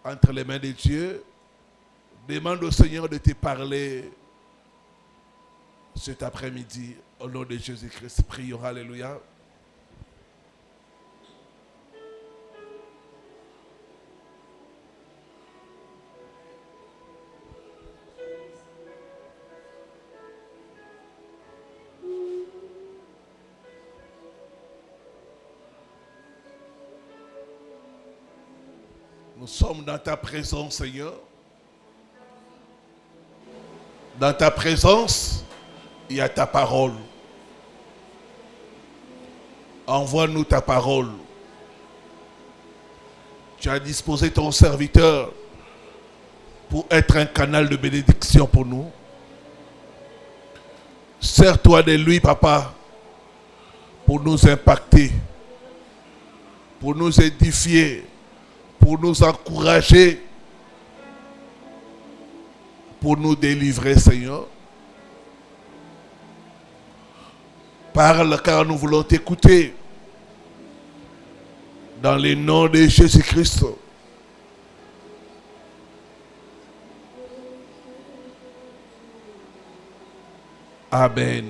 entre les mains de Dieu. Demande au Seigneur de te parler cet après-midi. Au nom de Jésus-Christ, prions. Alléluia. Nous sommes dans ta présence, Seigneur. Dans ta présence, il y a ta parole. Envoie-nous ta parole. Tu as disposé ton serviteur pour être un canal de bénédiction pour nous. Sers-toi de lui, Papa, pour nous impacter, pour nous édifier, pour nous encourager, pour nous délivrer, Seigneur. Parle, car nous voulons t'écouter. Dans le nom de Jésus-Christ. Amen.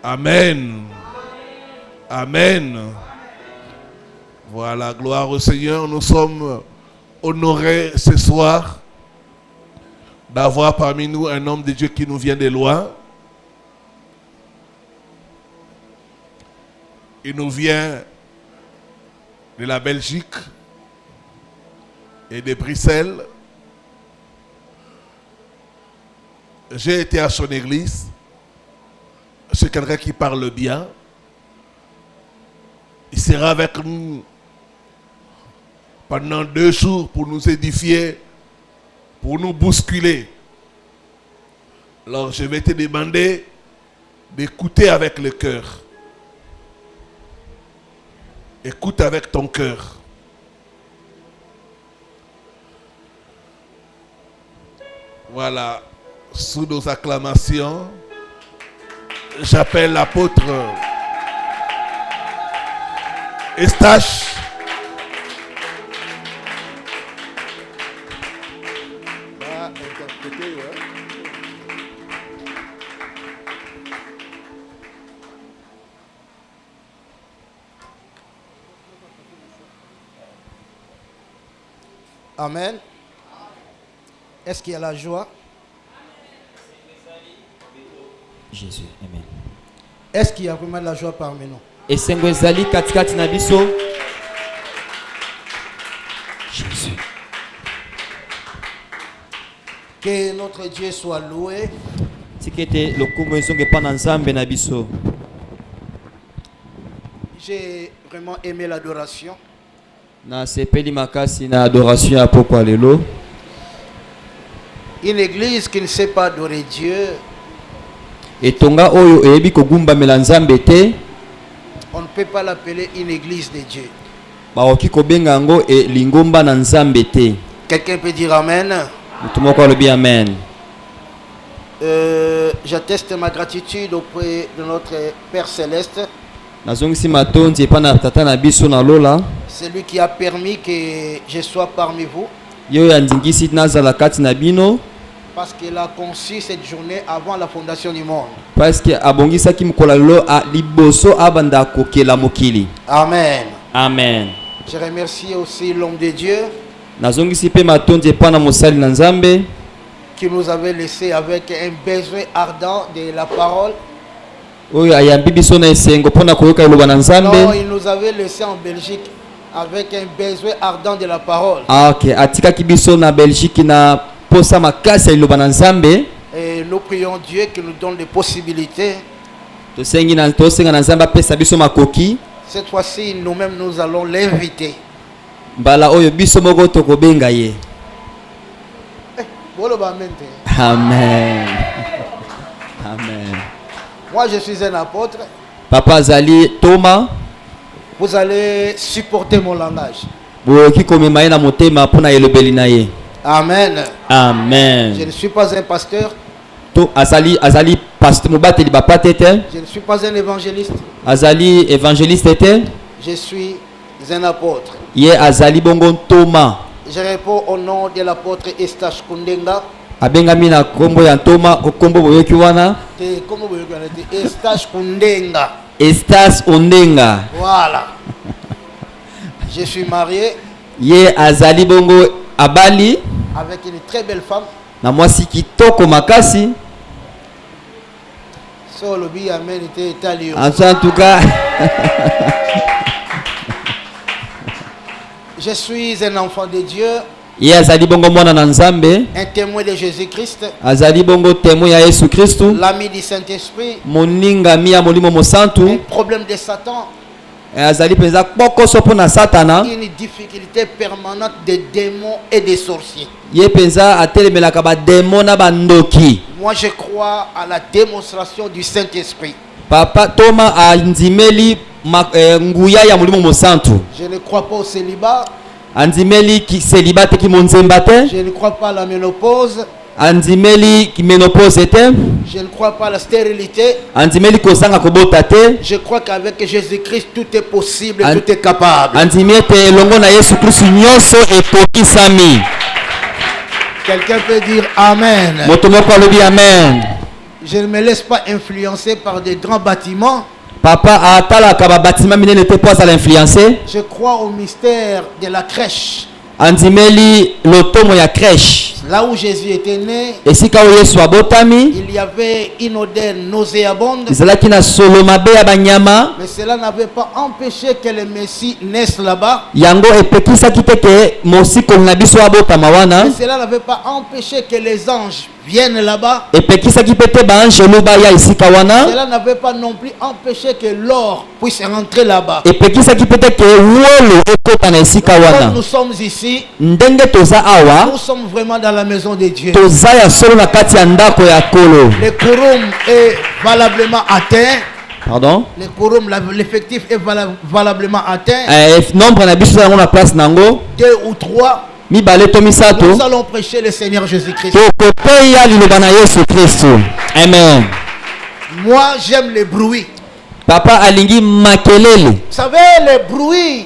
Amen. Amen. Voilà, gloire au Seigneur. Nous sommes honorés ce soir d'avoir parmi nous un homme de Dieu qui nous vient de loin. Il nous vient de la Belgique et de Bruxelles. J'ai été à son église. C'est quelqu'un qui parle bien. Il sera avec nous pendant 2 jours pour nous édifier, pour nous bousculer. Alors je vais te demander d'écouter avec le cœur. Écoute avec ton cœur. Voilà, sous nos acclamations, j'appelle l'apôtre Eustache. Amen. Est-ce qu'il y a la joie? Jésus, amen. Est-ce qu'il y a vraiment de la joie parmi nous? Esengo ezali katikati na biso. Jésus. Que notre Dieu soit loué. Tikete lokumu ezonge pa na Nzambe na biso. J'ai vraiment aimé l'adoration. Na sepeli makasi na adoration ya pokwa lelo. Une église qui ne sait pas adorer Dieu, Etonga oyo eyebi kogumbamela Nzambe te, on ne peut pas l'appeler une église de Dieu. bakoki kobenga yango lingomba na Nzambe te. Quelqu'un peut dire Amen. Mutu moko alobi amen. J'atteste ma gratitude auprès de notre Père Céleste. Nazongisi matondi epa na tata na biso na lola. C'est lui qui a permis que je sois parmi vous. Yo yandingisi nazala kati na bino. Parce qu'il a conçu cette journée avant la fondation du monde. Parce que abongisaki mokolo lelo a liboso abanda kokela mokili. Amen. Amen. Je remercie aussi l'homme de Dieu Nazongisi pe matondi epa na mosali na Nzambe qui nous avait laissé avec un besoin ardent de la parole. oyo ayambi biso na esengo mpona koyoka eloba na Nzambe. Non, il nous avait laissé en Belgique avec un besoin ardent de la parole. Ah, ok, atikaki biso na Belgique na posa makasi ya eloba na Nzambe. Et nous prions Dieu qui nous donne des possibilités. Tosenga na Nzambe apesa biso makoki. Cette fois-ci, nous-mêmes, nous allons l'inviter. Mbala oyo biso moko tokobenga ye. Amen. Amen. Moi, je suis un apôtre. Papa Zali Thomas. Vous allez supporter mon langage. Boki komema ye na motema mpona elobeli na ye. Amen. Amen. Je ne suis pas un pasteur. To azali pasteur mobateli bapa tete. Je ne suis pas un évangéliste. Azali évangéliste tete. Je suis un apôtre. Ye azali bongo Thomas. Je réponds au nom de l'apôtre Eustache Kundenga. abengami na kombo ya ntoma kombo boyoki wana Comment vous dites Eustache Kundenga. Estas Ondenga. Voilà. Je suis marié Ye azali bongo abali avec une très belle femme. na mwasi kitoko makasi. So le bi amen était italien. En tout cas Je suis un enfant de Dieu, ye azali bongo mwana na Nzambe, un témoin de Jésus-Christ, azali bongo témoin ya Yesu Kristu, l'ami du Saint-Esprit, moninga mi ya molimo un mosantu. problème de Satan, Azali penza bokoso pona satana. une difficulté permanente des démons et des sorciers. Ye penza atelemelaka ba démon na bandoki. Moi, je crois à la démonstration du Saint-Esprit. Papa Toma andimeli nguya ya molimo mosantu. Je ne crois pas au célibat, Andimeli ki célibate ki monzemba te. je ne crois pas à la ménopause, Andimeli ki ménopause te. je ne crois pas à la stérilité. Andimeli kozanga kobota te. Je crois qu'avec Jésus-Christ, tout est possible, tout est capable. Andimi ete elongo na Yesu Kristu nyonso etokisami. Quelqu'un peut dire Amen. Moto moko alobi amen. Je ne me laisse pas influencer par des grands bâtiments. Papa atalaka ba bâtiment minene te po azala influencé. Je crois au mystère de la crèche. Andimeli lotomo ya crèche. Là où Jésus était né, Esika oyo Yesu abotami. il y avait une odeur nauséabonde. Ezalaki na solo mabe ya banyama. Mais cela n'avait pas empêché que le Messie naisse là-bas. Yango epekisaki te ke mosikoli na biso abotama wana. Mais cela n'avait pas empêché que les anges viennent là-bas. Epekisaki pe te baangelo baya esika wana. Cela n'avait pas non plus empêché que l'or puisse rentrer là-bas. Epekisaki pe te ke wolo ekota na esika Comme wana. nous sommes ici, Ndenge toza awa. nous sommes vraiment dans la maison de Dieu. Toza ya solo na kati ya ndako ya kolo. Le quorum est valablement atteint. Pardon? Le quorum, l'effectif est valablement atteint. Nombre na biso yango na place nango. 2 ou 3. Mibale to misato. Nous allons prêcher le Seigneur Jésus-Christ. Tokoteya liloba na Yesu Kristu. Amen. Moi, j'aime les bruits. Papa alingi makelele. Vous savez, les bruits,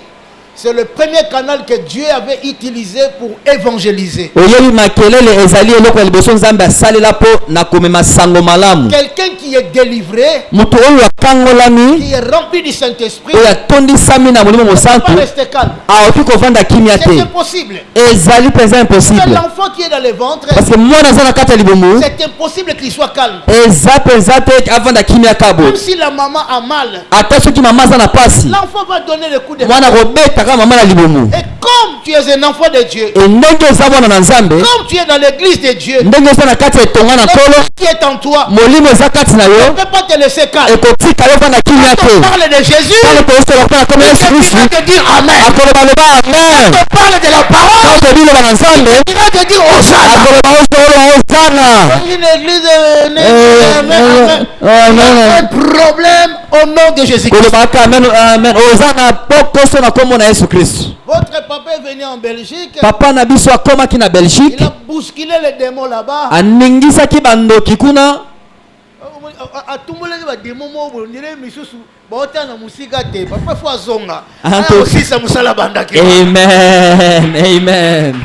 c'est le premier canal que Dieu avait utilisé pour évangéliser. Oyebi makelele ezali eloko ya liboso Nzambe asalela po na komema sango malamu. Quelqu'un qui est délivré, Mutu oyo akangolami, qui est rempli du Saint-Esprit, oyo atondisami na molimo ne peut mosantu, pas rester calme. aoki kovanda kimia C'est te. impossible. Ezali penza Parce que impossible. l'enfant qui est dans le ventre, Parce que mwana aza na kati ya libumu, c'est impossible qu'il soit calme. eza penza te avanda kimia kabo. Même si la maman a mal, Ata soki mama aza na pasi, l'enfant va donner le coup de mwana kobetaka mama na libumu. Et comme tu es un enfant de Dieu, E ndenge eza mwana na Nzambe, comme tu es dans l'église de Dieu, ndenge eza na kati ya etonga na kolo, l'esprit qui est en toi molimo eza kati na ne yo, peut pas te laisser calme. ekotika yo vanda kimia Quand on te. parle de Jésus, Talo tosola mpona kombo ya Yesu tu Kristu, vas te dire Amen. akolobaloba amen. Quand on parle de la parole, Talo tobiloba na Nzambe, tu vas te dire Hosanna. akoloba osana. Une église, un problème au nom de Jésus-Christ. kolobaka amen amen. Oza na pokoso na kombo na Yesu Kristu. Votre papa est venu en Belgique, Papa na biso akomaki na Belgique, il a bousculé les démons là-bas. aningisaki bandoki kuna. atumbolaki bademo moko ndire misusu baotana musika te papa fo azonga Anto- osisa mosala bandaki. Amen, amen,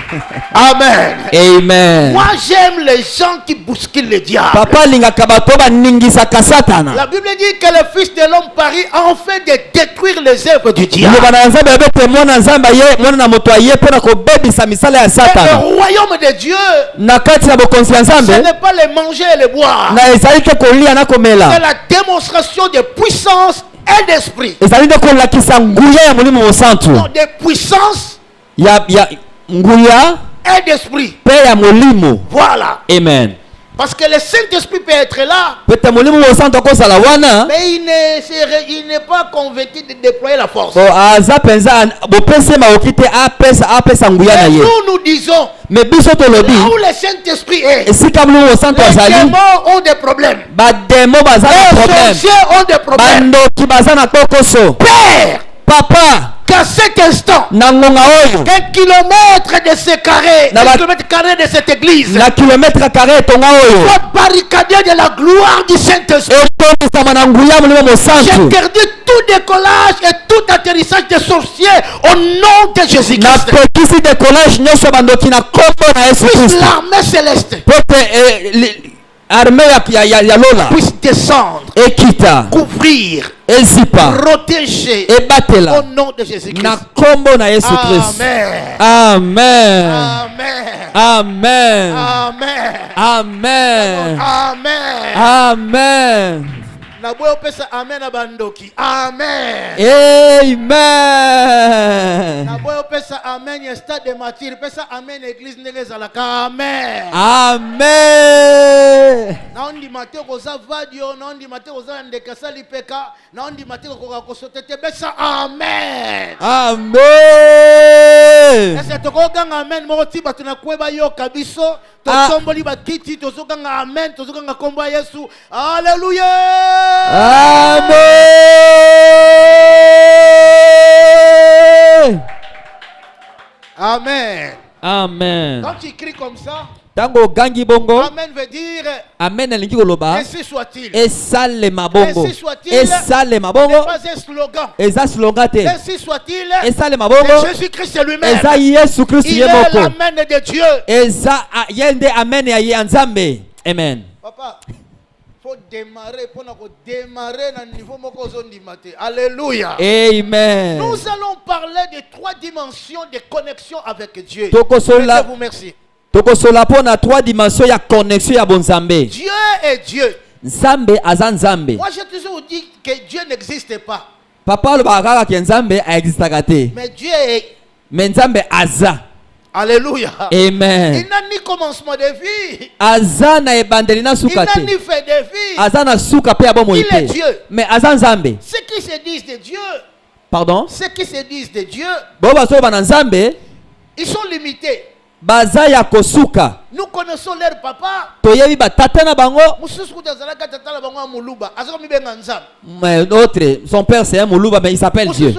Amen. amen. Moi j'aime les gens qui bousculent le diable. Papa alingaka bato baningisaka satana. La Bible dit que le Fils de l'homme parie en fait de détruire les œuvres du diable. liloba na Nzambe abete mwana Nzambe ye mwana na moto aye mpona kobebisa misala ya Et satana. le royaume de Dieu, Na kati na bokonzi ya ce Nzambe, n'est pas les manger et les boire. na ezali te kolia na C'est komela, la démonstration de puissance et d'esprit. ezali te kolakisa nguya ya molimo mosantu, Non, de puissance ya nguya et d'esprit. pe ya molimo. Voilà. Amen. Parce que le Saint-Esprit peut être là, Pete molimo mosantu akozala wana, mais il n'est pas convaincu de déployer la force. bo aza penza bopesi maoki te apesa nguya na Et ye. nous disons, Mais biso tolobi, là où le Saint-Esprit est, esika molimo mosantu les azali, démons ont des problèmes. bademo baza na Les problème, sorciers ont des problèmes. bandoki baza na kokoso. Père, Papa qu'à cet instant, na ngonga oyo, qu'un kilomètre de ce carré, Na un ba- kilomètre carré de cette église, na kilomètre carré etonga oyo, soit barricadé de la gloire du Saint-Esprit. etondisama na nguya molimo mosantu. J'interdis tout décollage et toute d'atterrissage des sorciers au nom de na Jésus-Christ. pekisi décollage nyonso ya bandoki na kombo na Yesu Puisse Kristo l'armée céleste po te armée ya lola puisse descendre, ekita couvrir, ezipa protéger ebatela au nom de Jésus-Christ. na kombo na Yesu Kristo. Amen. Amen. Amen. Amen. Amen. Amen. Amen. Amen. Na boyo pesa amen na bandoki. Amen. Amen. Na boyo pesa amen ya stade de martyr. Pesa amen église ndenge zalaka. Amen. Amen. Na ondi mate koza vadio, na ondi mate koza ndekasa lipeka, na ondi mate koka kosotete pesa amen. Amen. Ese tokoganga amen moko tiba tunakweba yo kabiso. Tosomboli bakiti tozokanga amen, tozokanga kombo ya Yesu. Alléluia. Amen. Amen. Amen. Quand tu cries comme ça, Tango gangi bongo. amen veut dire Amen elingi koloba. ainsi soit-il. Esale mabongo. Ainsi soit-il. Esale Ce mabongo. n'est pas un slogan. Eza slogan te. Ainsi soit-il. Esale mabongo. C'est Jésus-Christ lui-même. Eza Yesu Kristo Il ye est moko. l'amen de Dieu. Eza yende amen ya Nzambe. Amen. Papa, faut démarrer pour démarrer dans le niveau moko zondimate. Alléluia. Amen. Nous allons parler de 3 dimensions de connexion avec Dieu. Tokosola Je vous remercie. tokosola pona 3 dimensions ya connexion ya bonzambe. Dieu est Dieu. Nzambe aza Nzambe. Moi, j'ai toujours dit que Dieu n'existe pas. Papa lo bakaka ke Nzambe existaka te. Mais Dieu est. Mais Nzambe aza. Alléluia. Amen. Il n'a ni commencement de vie. Aza na ebandeli na Il suka n'a te. ni fin de vie. Aza na suka pe ya bomoi Il est te. Dieu. Mais aza Nzambe. Ceux qui se disent de Dieu, Pardon? ceux qui se disent de Dieu, Bo baso bana Nzambe ils sont limités. baza ya kosuka. Nous connaissons leur papa. Toyebi batata na bango. Mais l'autre, son père c'est un Moulouba mais il s'appelle Dieu.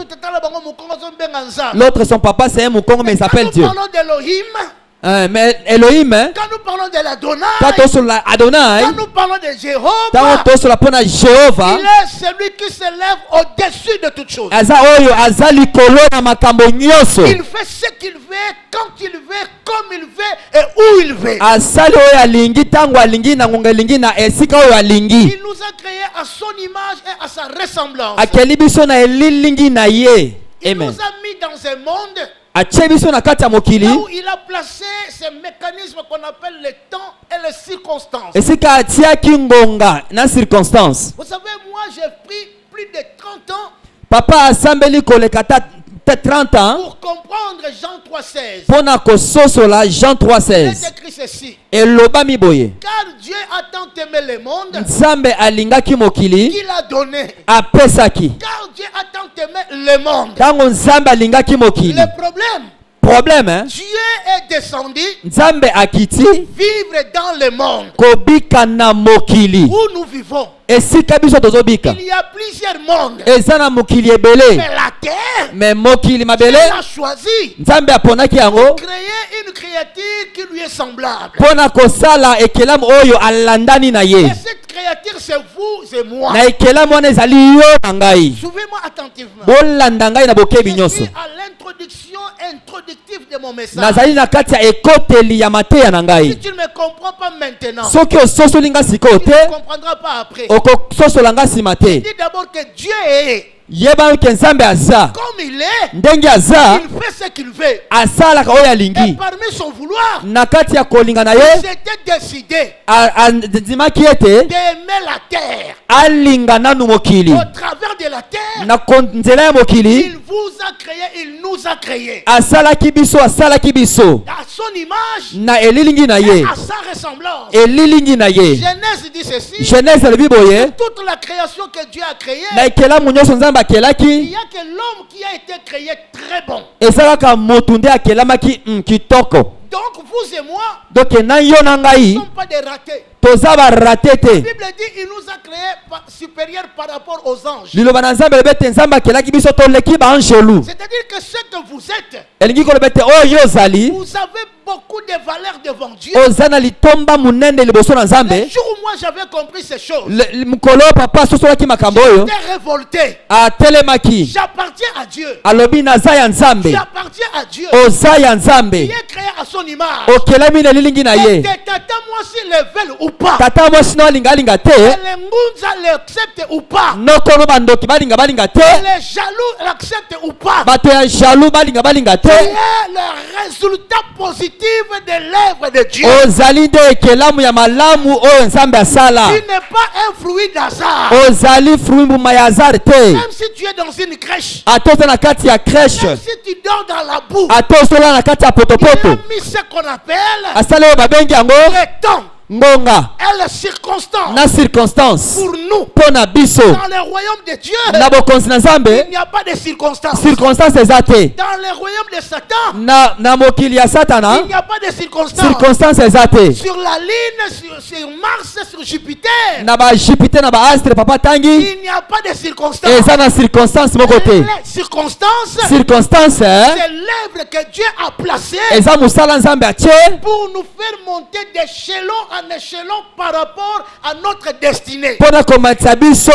L'autre, son papa c'est un Moukongo mais il s'appelle Dieu. Quand nous parlons d'Elohim, Mais Elohim, hein, quand nous parlons de l'Adonai, quand on sur la Adonai, quand nous parlons de Jéhovah, quand on sur la pona Jéhovah, il est celui qui s'élève au-dessus de toutes choses. aza oyo aza likolo na makambo nyonso. Il fait ce qu'il veut, quand il veut, comme il veut et où il veut. Asali oyo alingi tango alingi na ngonga alingi na esika oyo alingi. Il nous a créés à son image et à sa ressemblance. Akeli biso na elilingi na ye. Il nous Amen. a mis dans un monde Atie biso na kati ya mokili. là où il a placé ces mécanismes qu'on appelle le temps et les circonstances. Esika atiaki ngonga na circonstance. Vous savez, moi j'ai pris plus de 30 ans Papa asambeli koleka ta 30 ans pour comprendre Jean 3,16. pona kososola Jean Il 3,16. est écrit ceci. Eloba miboye. Car Dieu a tant aimé le monde Nzambe alingaki mokili qu'il a donné. apesaki. Car Dieu a tant aimé le monde. Tango Nzambe alingaki mokili. Le problème, Problème hein? Dieu est descendu Nzambe akiti vivre dans le monde kobika na mokili. où nous vivons. Esika biso tozobika. Il y a plusieurs mondes. Eza na mokili ebele. Mais la terre, Mais mokili mabele il a choisi Nzambe aponaki yango créer une créature qui lui est semblable. pona kosala ekelamu oyo alandani na ye. Et cette créature, c'est vous, c'est moi. Na ekelamu wana ezali yo na ngai. Suivez-moi attentivement. Bolanda ngai na bokebi Je nyonso. suis à l'introduction introductive de mon message. Nazali na kati ya ekoteli ya mateya na Si ngai. tu ne me comprends pas maintenant, Soki ososoli nga sikoyo tu ne te, comprendras pas après. okososola nga nsima te. Dis d'abord que Dieu est Yeba ke Nzambe aza. comme il est. Ndenge aza, Il fait ce qu'il veut. asalaka oyo Et alingi. parmi son vouloir, Na kati ya kolinga na ye, c'était décidé andimaki ete d'aimer la terre. alinga nanu mokili. Au travers de la terre, Na nzela ya mokili, il vous a créé, il nous a créé. asalaki biso, asalaki biso. À son image, Na elilingi na ye, à sa ressemblance. elilingi na ye. Genèse dit ceci. Genèse elobi boye, Toute la création que Dieu a créée, na ekelamu nyonso Nzambe il akelaki, n'y a que l'homme qui a été créé très bon. ezalaka motu nde akelamaki kitoko. Donc vous et moi, Donc na yo na nous ngai ne sommes pas des ratés. toza barate La te. Bible dit il nous a créés supérieurs par rapport aux anges. Liloba na Nzambe elobi ete Nzambe akelaki biso toleki baangelu. C'est-à-dire que ce que vous êtes, Elingi koloba ete oyo ozali, vous avez beaucoup de valeurs devant Dieu. ozana litomba munene liboso na nzambe. Le jour où moi j'avais compris ces choses, mukolo papa sosolaki makambo oyo j'étais révolté. atelemaki J'appartiens à Dieu. alobi naza ya nzambe, J'appartiens à Dieu. oza ya nzambe, Il est créé à son image. okelami na lilingi na ye. Tata moi si le veulent ou pas. tata mwasi no alinga te, Les Ngunza l'acceptent ou pas. nokono bandoki balinga te, Les jaloux l'acceptent ou pas. bato ya jaloux balinga te, Tu es le résultat positif de l'œuvre de Dieu. ozali nde ekelamu ya malamu oyo nzambe asala. Tu n'es pas un fruit d'hasard. ozali fruit mbuma ya hazard te. Même si tu es dans une crèche, atoza na kati ya crèche, même si tu dors dans la boue, atozola na kati ya il potopoto, a mis ce qu'on appelle asali oyo babengi yango le temps ngonga et les circonstances na circonstance pour nous. mpo na biso. Dans le royaume de Dieu, na bokonzi na il nzambe n'y a pas de circonstances. circonstance eza te. Dans le royaume de Satan, na mokili ya satana il n'y a pas de circonstances. circonstance eza te. Sur la Lune, sur Mars, sur Jupiter, na bajupiter na baastre papa tangi il n'y a pas de circonstances. eza na circonstance moko te. Les circonstances, circonstance c'est l'œuvre que Dieu a placée eza mosala nzambe atie pour nous faire monter d'échelon en échelon par rapport à notre destinée. mpo na komatisa biso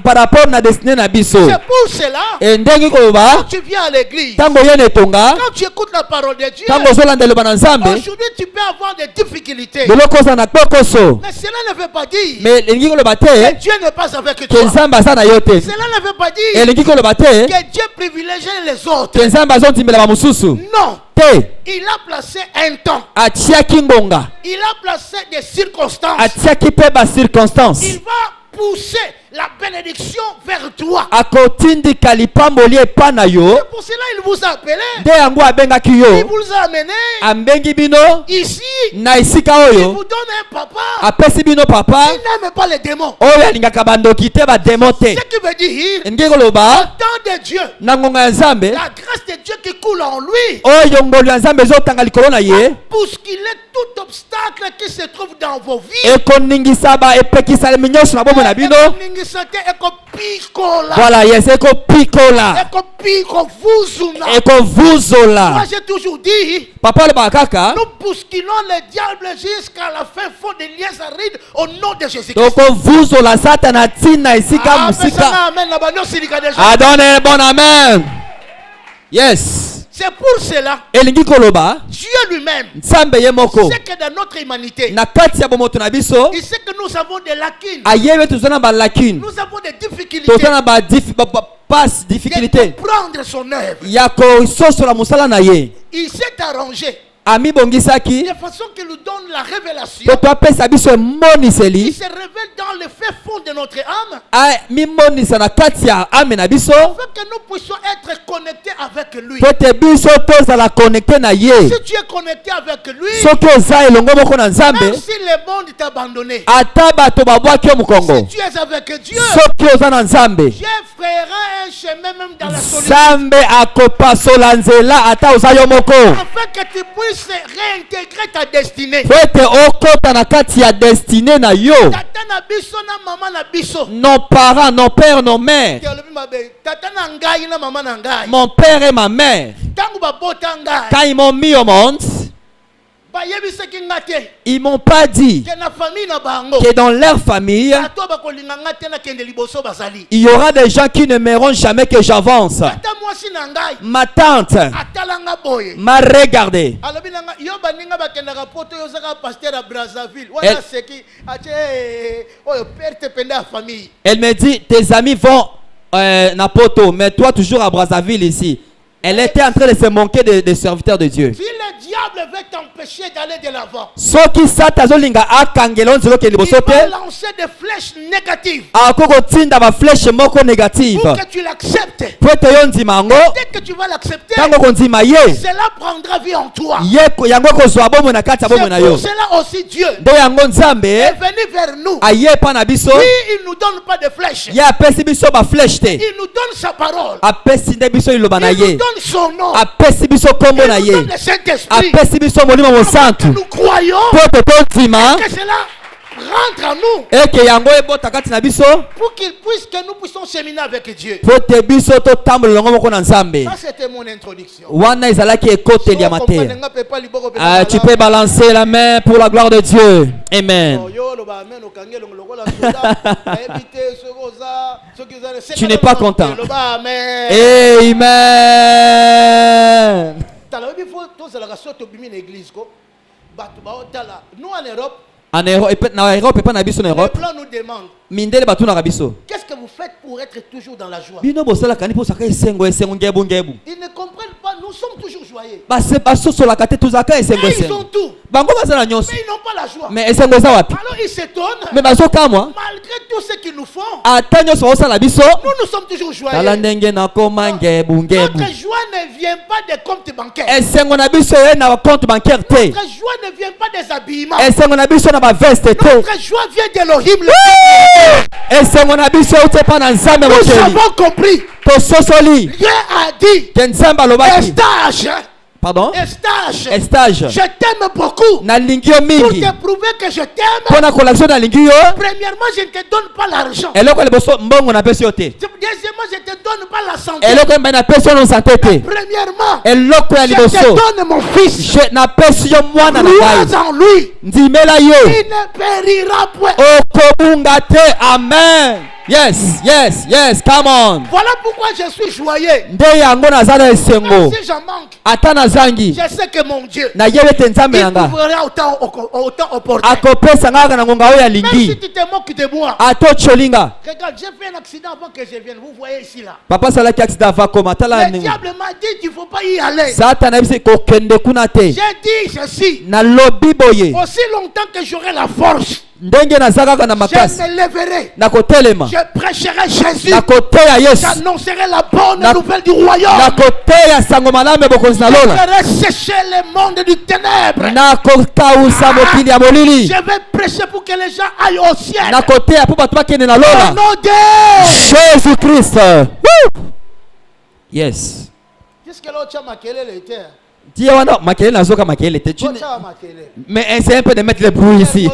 par rapport na destinée na biso. C'est pour cela, ndenge koloba quand tu viens à l'église, ntango oye na etonga, quand tu écoutes la parole de Dieu, ntango ozolanda eloba na nzambe, aujourd'hui tu peux avoir des difficultés. biloko oza na kpokoso, Mais cela ne veut pas dire me elingi koloba que te Dieu n'est pas avec ke toi. nzambe aza na yo te. Cela ne veut pas dire elingi koloba te que Dieu privilégie les autres. ke nzambe azondimela bamosusu Non, te. il a placé un temps. atiaki ngonga, Il a placé des circonstances. atiaki mpe bacirconstance, Il va pousser la bénédiction vers toi. akotindika lipamboli epa na yo. C'est pour cela qu'il vous a appelé. nde yango abengaki Il yo, vous a amené ambengi bino ici. na esika Il oyo, vous donne un papa. apesi bino papa Il n'aime pas les démons. oyo alingaka bandoki te bademo te. Ce qui veut dire, elingi le koloba temps de Dieu, na ngonga ya nzambe la grâce de Dieu qui coule en lui, oyo ngolu ya nzambe ezotanga likolo na ye, bousculer tout obstacle qui se trouve dans vos vies. ekoningisa epekisa nyonso na bomoi na bino. Voilà, yes, ekopikola, Moi ekovuzola. j'ai toujours dit, Papa olobaka kaka nous bousculons le diable jusqu'à la fin fond de Liesaride au nom de Jésus-Christ. tokovuzola satana ntina esika mosika. Amen. Adonne bon amen. Yes. C'est pour cela, elingi koloba Dieu lui-même nzambe ye moko sait que dans notre humanité, na kati ya bomoto na biso il sait que nous avons des lacunes, ayebi toza na balakine, nous avons des difficultés toza na passe difficulté de comprendre son œuvre. ya kososola mosala na ye. Il s'est arrangé amibongisaki de façon qu'il nous donne la révélation. po toapesa biso Il emoniseli, se révèle dans le fait fond de notre âme, mimonisa na kati ya ame na biso afin que nous puissions être connectés avec lui. po ete biso tozala connecte na ye. Si tu es connecté avec lui, soki oza elongo moko na nzambe, même si le monde t'a abandonné, ata bato babwaki yo mokongo, si tu es avec Dieu, soki oza na nzambe, Dieu fera un chemin même dans la solitude, nzambe akopasola nzela ata oza yo moko, afin que tu puisses réintégrer ta destinée. po ete okota na kati ya destine na yo. Tata na biso na mama na biso. Nos parents, nos pères, nos mères, Tata na ngai na mama na ngai. mon père et ma mère, Tangu babota ngai, quand ils m'ont mis au monde, bayebisaki nga te ils m'ont pas dit ke na famille na bango que dans leur famille, bato bakolinga nga te nakende liboso bazali. il y aura des gens qui n'aimeront jamais que j'avance. Tata mwasi na ngai Ma tante atala nga boye m'a regardé. alobi na nga yo baninga bakendaka poto yo ozaka pasteur à Brazzaville wana seki atie oyo perte penda ya famille. Elle me dit, tes amis vont na poto, mais toi toujours à Brazzaville ici. Elle était en train de se manquer des serviteurs de Dieu. Si le diable veut t'empêcher d'aller de l'avant, Soki sata zolinga akangelo nzelo ke il liboso va te, lancer des flèches négatives akoko tinda ba flèche moko négative. pour que tu l'acceptes. Po ete yo ndima yango, Dès que tu vas l'accepter, tango kondima ye, cela prendra vie en toi. ye yango kozwa bomoi na kati ya bomoi na C'est yo. pour cela aussi Dieu Nde yango est nzambe venu vers nous. aye pa na biso, Lui, il nous donne pas de flèches. ye apesi biso ba flèche te, Il nous donne sa parole. apesi nde biso liloba na Il nous ye, donne son nom. apesi biso kombo na Il nous ye, donne le Saint-Esprit. apesi biso molimo mosantu. Nous croyons Po ete tondima que cela rentre en nous. Et que yango ebota kati na biso. Pour qu'il puisse que nous puissions cheminer avec Dieu. Pour te biso to tambola longo moko na nzambe. Ça c'était mon introduction. Wana ezalaki ekote ya mateya. Tu peux balancer la main pour la gloire de Dieu. Amen. Tu n'es pas content. Amen. Nous en Europe, En Europe, et pas na biso en le Europe. plan nous demande, Mindele batu na biso. qu'est-ce que vous faites pour être toujours dans la joie? Bino bosala kani po saka esengo ngebu ngebu. Ils ne comprennent pas, nous sommes toujours joyeux. Base basoso la kate tuzaka esengo Et ils esengo. ont tout, Bango bazala nyonso. mais ils n'ont pas la joie. Mais esengo eza wapi? Alors ils s'étonnent, Mais bazoka moi. malgré tout ce qu'ils nous font, Ata nyonso osala biso. nous sommes toujours Tala joyeux. ndenge na koma ngebu ngebu. Notre joie ne vient pas des comptes bancaires. Esengo na biso ye na compte bancaire te. Notre joie ne vient pas des habillements. Esengo na biso na ba veste te. Notre joie vient d'Elohim. Esengo na biso ute pa na nzambe Nous mokeli. avons compris. To sosoli. Dieu a dit, Ke nzambe alobaki. Estage, Pardon? Estage, Estage. je t'aime beaucoup. Na lingi yo Pour mingi. te prouver que je t'aime, Pona kolaktion na lingi yo. premièrement, je ne te donne pas l'argent. Eloko liboso mbongo na pesi yo te. Deuxièmement, je ne te donne pas la santé. Eloko mba na pesi yo no santé te. Premièrement, Eloko ya je liboso. te donne mon fils. Je na pesi yo mwana na Crois ngai. en lui. Ndimela yo. Il ne périra point. Okobunga te. Amen. Yes, yes, yes. Come on. Voilà pourquoi je suis joyeux. Nde yango naza na esengo. Même si j'en manque, Ata na zangi. je sais que mon Dieu, Na yebe te nzambe il nanga. trouvera autant opportun. Akopesa ngaka na ngonga oyo ya Même si lingi. tu te moques de moi. Ato cholinga. Regarde, j'ai fait un accident avant que je vienne. Vous voyez ici là. Papa salaki accident va koma tala Le ningo. diable m'a dit qu'il ne faut pas y aller. Satan na bise kokende kuna te. J'ai dit ceci. Na lobi boye. Aussi longtemps que j'aurai la force, Ndenge naza kaka na je makasi. me lèverai. Na kotelema. Je prêcherai Jésus. Na koteya Yesu. J'annoncerai la bonne Na- nouvelle du royaume. Na koteya sango malamu bokonzi na Je lola. ferai sécher le monde du ténèbre. Na kokausa mokili ya molili. Je vais prêcher pour que les gens aillent au ciel. Na koteya po bato bakende na Au lola. nom de Jésus Christ. Woo! Yes. jusqu'à là, tu as makelele était. Dis wana makelele nazoka makelele te. Tu as makelele. Mais essaye un peu de mettre le bruit ici.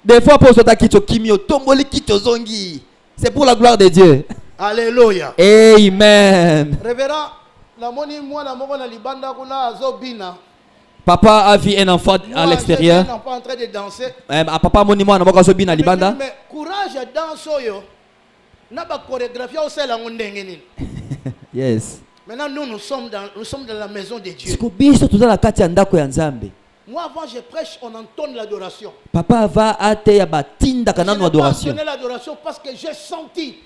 Des fois pour sota kicho kimio tomboli kicho zongi. C'est pour la gloire de Dieu. Alléluia. Amen. Révérend, la moni moi na moko na libanda kuna azobina. Papa a vu un enfant à l'extérieur. Moi, pas en train de danser. Papa moni mwana moko azobina libanda. Mais courage à danser yo. Na ba chorégraphie au sel en ndenge nini. Yes. Maintenant nous sommes dans la maison de Dieu. Siku biso tuza na kati ya ndako ya Nzambe. Moi avant je prêche, on entonne l'adoration. Papa va ate ya batinda kanano adoration. Je n'ai pas l'adoration parce que j'ai senti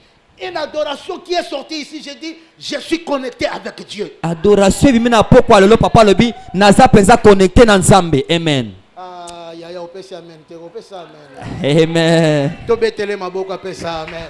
une adoration qui est sortie ici. J'ai dit, je suis connecté avec Dieu. Adoration bimina poko lelo papa lobi naza penza connecté na Nzambe. Amen. Ah, yaya opesa amen. Te opesa amen. Amen. To betele maboko opesa amen.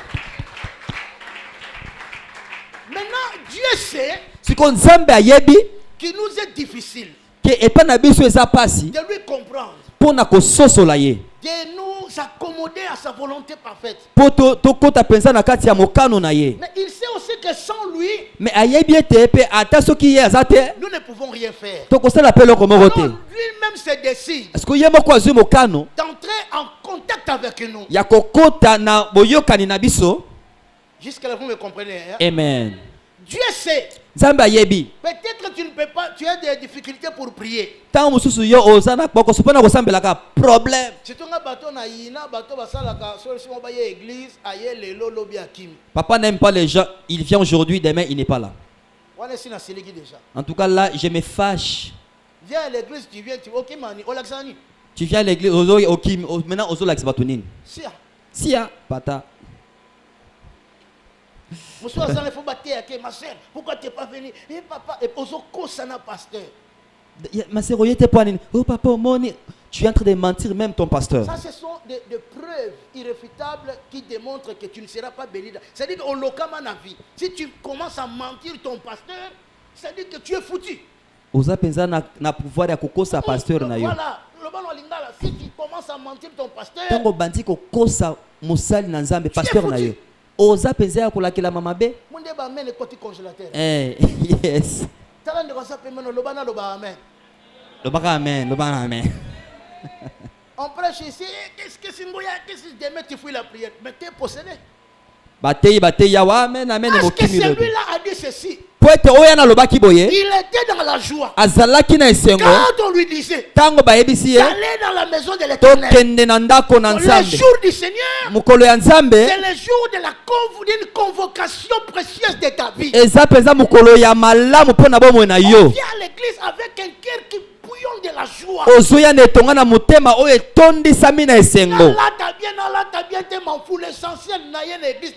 Maintenant, Dieu sait Siko Nzambe ayebi qu'il nous est difficile ke epa na biso eza pasi de lui comprendre, pona kososola ye. de nous accommoder à sa volonté parfaite. Po to kota penza na kati ya mokano na ye. Mais il sait aussi que sans lui, Mais ayebi ete pe ata soki ye azate nous ne pouvons rien faire. to kosala pe loko moko Alors, te. lui-même se décide Parce que ye moko azwi mokano d'entrer en contact avec nous. ya kokota na boyokani na biso. Jusqu'à là, vous me comprenez. Hein? Amen. Dieu sait. Nzambe ayebi. Peut-être que tu ne peux pas, tu as des difficultés pour prier. Tango mosusu yo oza na boko sopona kosambelaka problème. Si tu as bateau na yina, bateau basalaka, si on va y église, aye lelo lobi akimi. Papa n'aime pas les gens. Il vient aujourd'hui, demain il n'est pas là. On est na siliki déjà. En tout cas là, je me fâche. Viens à l'église, tu viens, tu ok mani, olaksani. Tu viens à l'église, maintenant ozo lax batunini. Sia, pata. Monsieur Azan, il faut battre ma soeur. Pourquoi tu n'es pas venu? Eh papa, et ozo kosana pasteur. Ma sœur, oh papa, tu es en train de mentir même ton pasteur. Ça, ce sont des preuves irréfutables qui démontrent que tu ne seras pas béni. C'est-à-dire qu'au lokama na vie, si tu commences à mentir ton pasteur, c'est-à-dire que tu es foutu. Oza penza na pouvoir ya kokosa pasteur na yo. Voilà, le bon lingala, si tu commences à mentir ton pasteur, tango bandi kokosa musali na Nzambe pasteur na yo. Oza penza ya kolakela mamabe. munde ba mene koti congélateur. Eh, yes. Tala ndeko sa pemeno lobana loba amen. Le baka amen, le baka amen. On prêche ici, qu'est-ce que c'est qu'est-ce que demain tu fouilles la prière? Mais tu es possédé. Batei yawa amen amen Parce que mokimi lobi. celui-là a dit ceci. Poete oya na lobaki boye. Il était dans la joie. Azalaki na esengo. Quand on lui disait Tango bayebisi ye. d'aller dans la maison de l'Éternel, Tokende na ndako na le Nzambe. jour du Seigneur, Mukolo ya Nzambe. c'est le jour de d'une convocation précieuse de ta vie. Eza peza mukolo ya malamu pona bomwe na yo. Viens à l'église avec un cœur qui bouillonne de la joie. Ozoya na etonga na motema oyo etondisami na esengo. Nalata bien, te m'en fous. L'essentiel n'a rien l'église.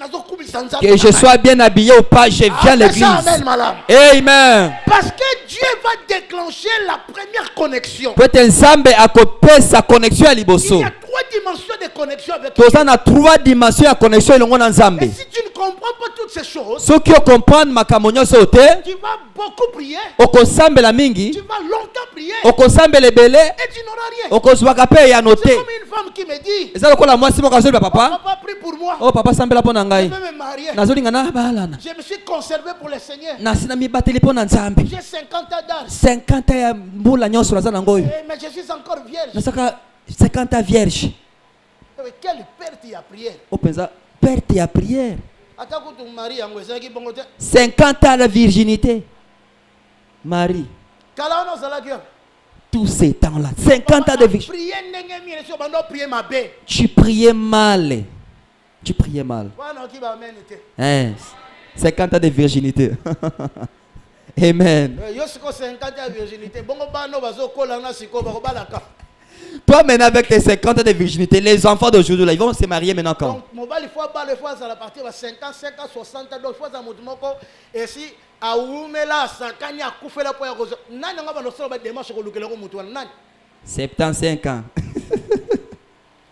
Que je sois bien habillé ou pas, je viens à l'église. Amen. Parce que Dieu va déclencher la première connexion. Peut-être Nzambe akope sa connexion à Il liboso. y a 3 dimensions de connexion avec Dieu. Toza na 3 dimensions ya connexion elongo na Nzambe. Et si tu ne comprends pas toutes ces choses, Ce qui comprendre makambo nyonso te, tu vas beaucoup prier. okosambela mingi, Tu vas longtemps prier. okosambela ebele, Et tu n'auras rien. okozwaka pe ya C'est note. comme une femme qui me dit, Eza lokola mwasi moko azoloba papa, papa prie pour moi. oh papa sambela mpo na Je ngai. veux me marier. Nazolinga na balana. Je me suis conservé pour le Seigneur. Nasi na mibateli mpo na Nzambe. J'ai 50 ans d'âge. 50 ya mbula nyonso naza nango oyo. Mais je suis encore vierge. Nasaka 50 vierge. Mais quelle perte il y a prière. Openza perte ya prière. Attends que tu maries en Wesaki Bongote. 50 ans de virginité. Marie. Kala on zala gueule. Tous ces temps-là. 50 ans de virginité. Prier n'engé mi sur bando prier ma bé. Tu priais mal. Tu priais mal. Wana ki ba menite. Hein. 50 ans de virginité. Amen. Yo siko 50 ans de virginité. Bongo bano bazo kola na siko ba balaka. Toi maintenant avec tes 50 ans de virginité, les enfants d'aujourd'hui là, ils vont se marier maintenant quand? Donc mon bal il faut ba le fois à la partie 50, 50, 60 donc fois à mutumoko et si a umela sakanya kufela po ya kozo. Nani ngaba no solo ba démarche ko lukela ko mutu nani? 75 ans.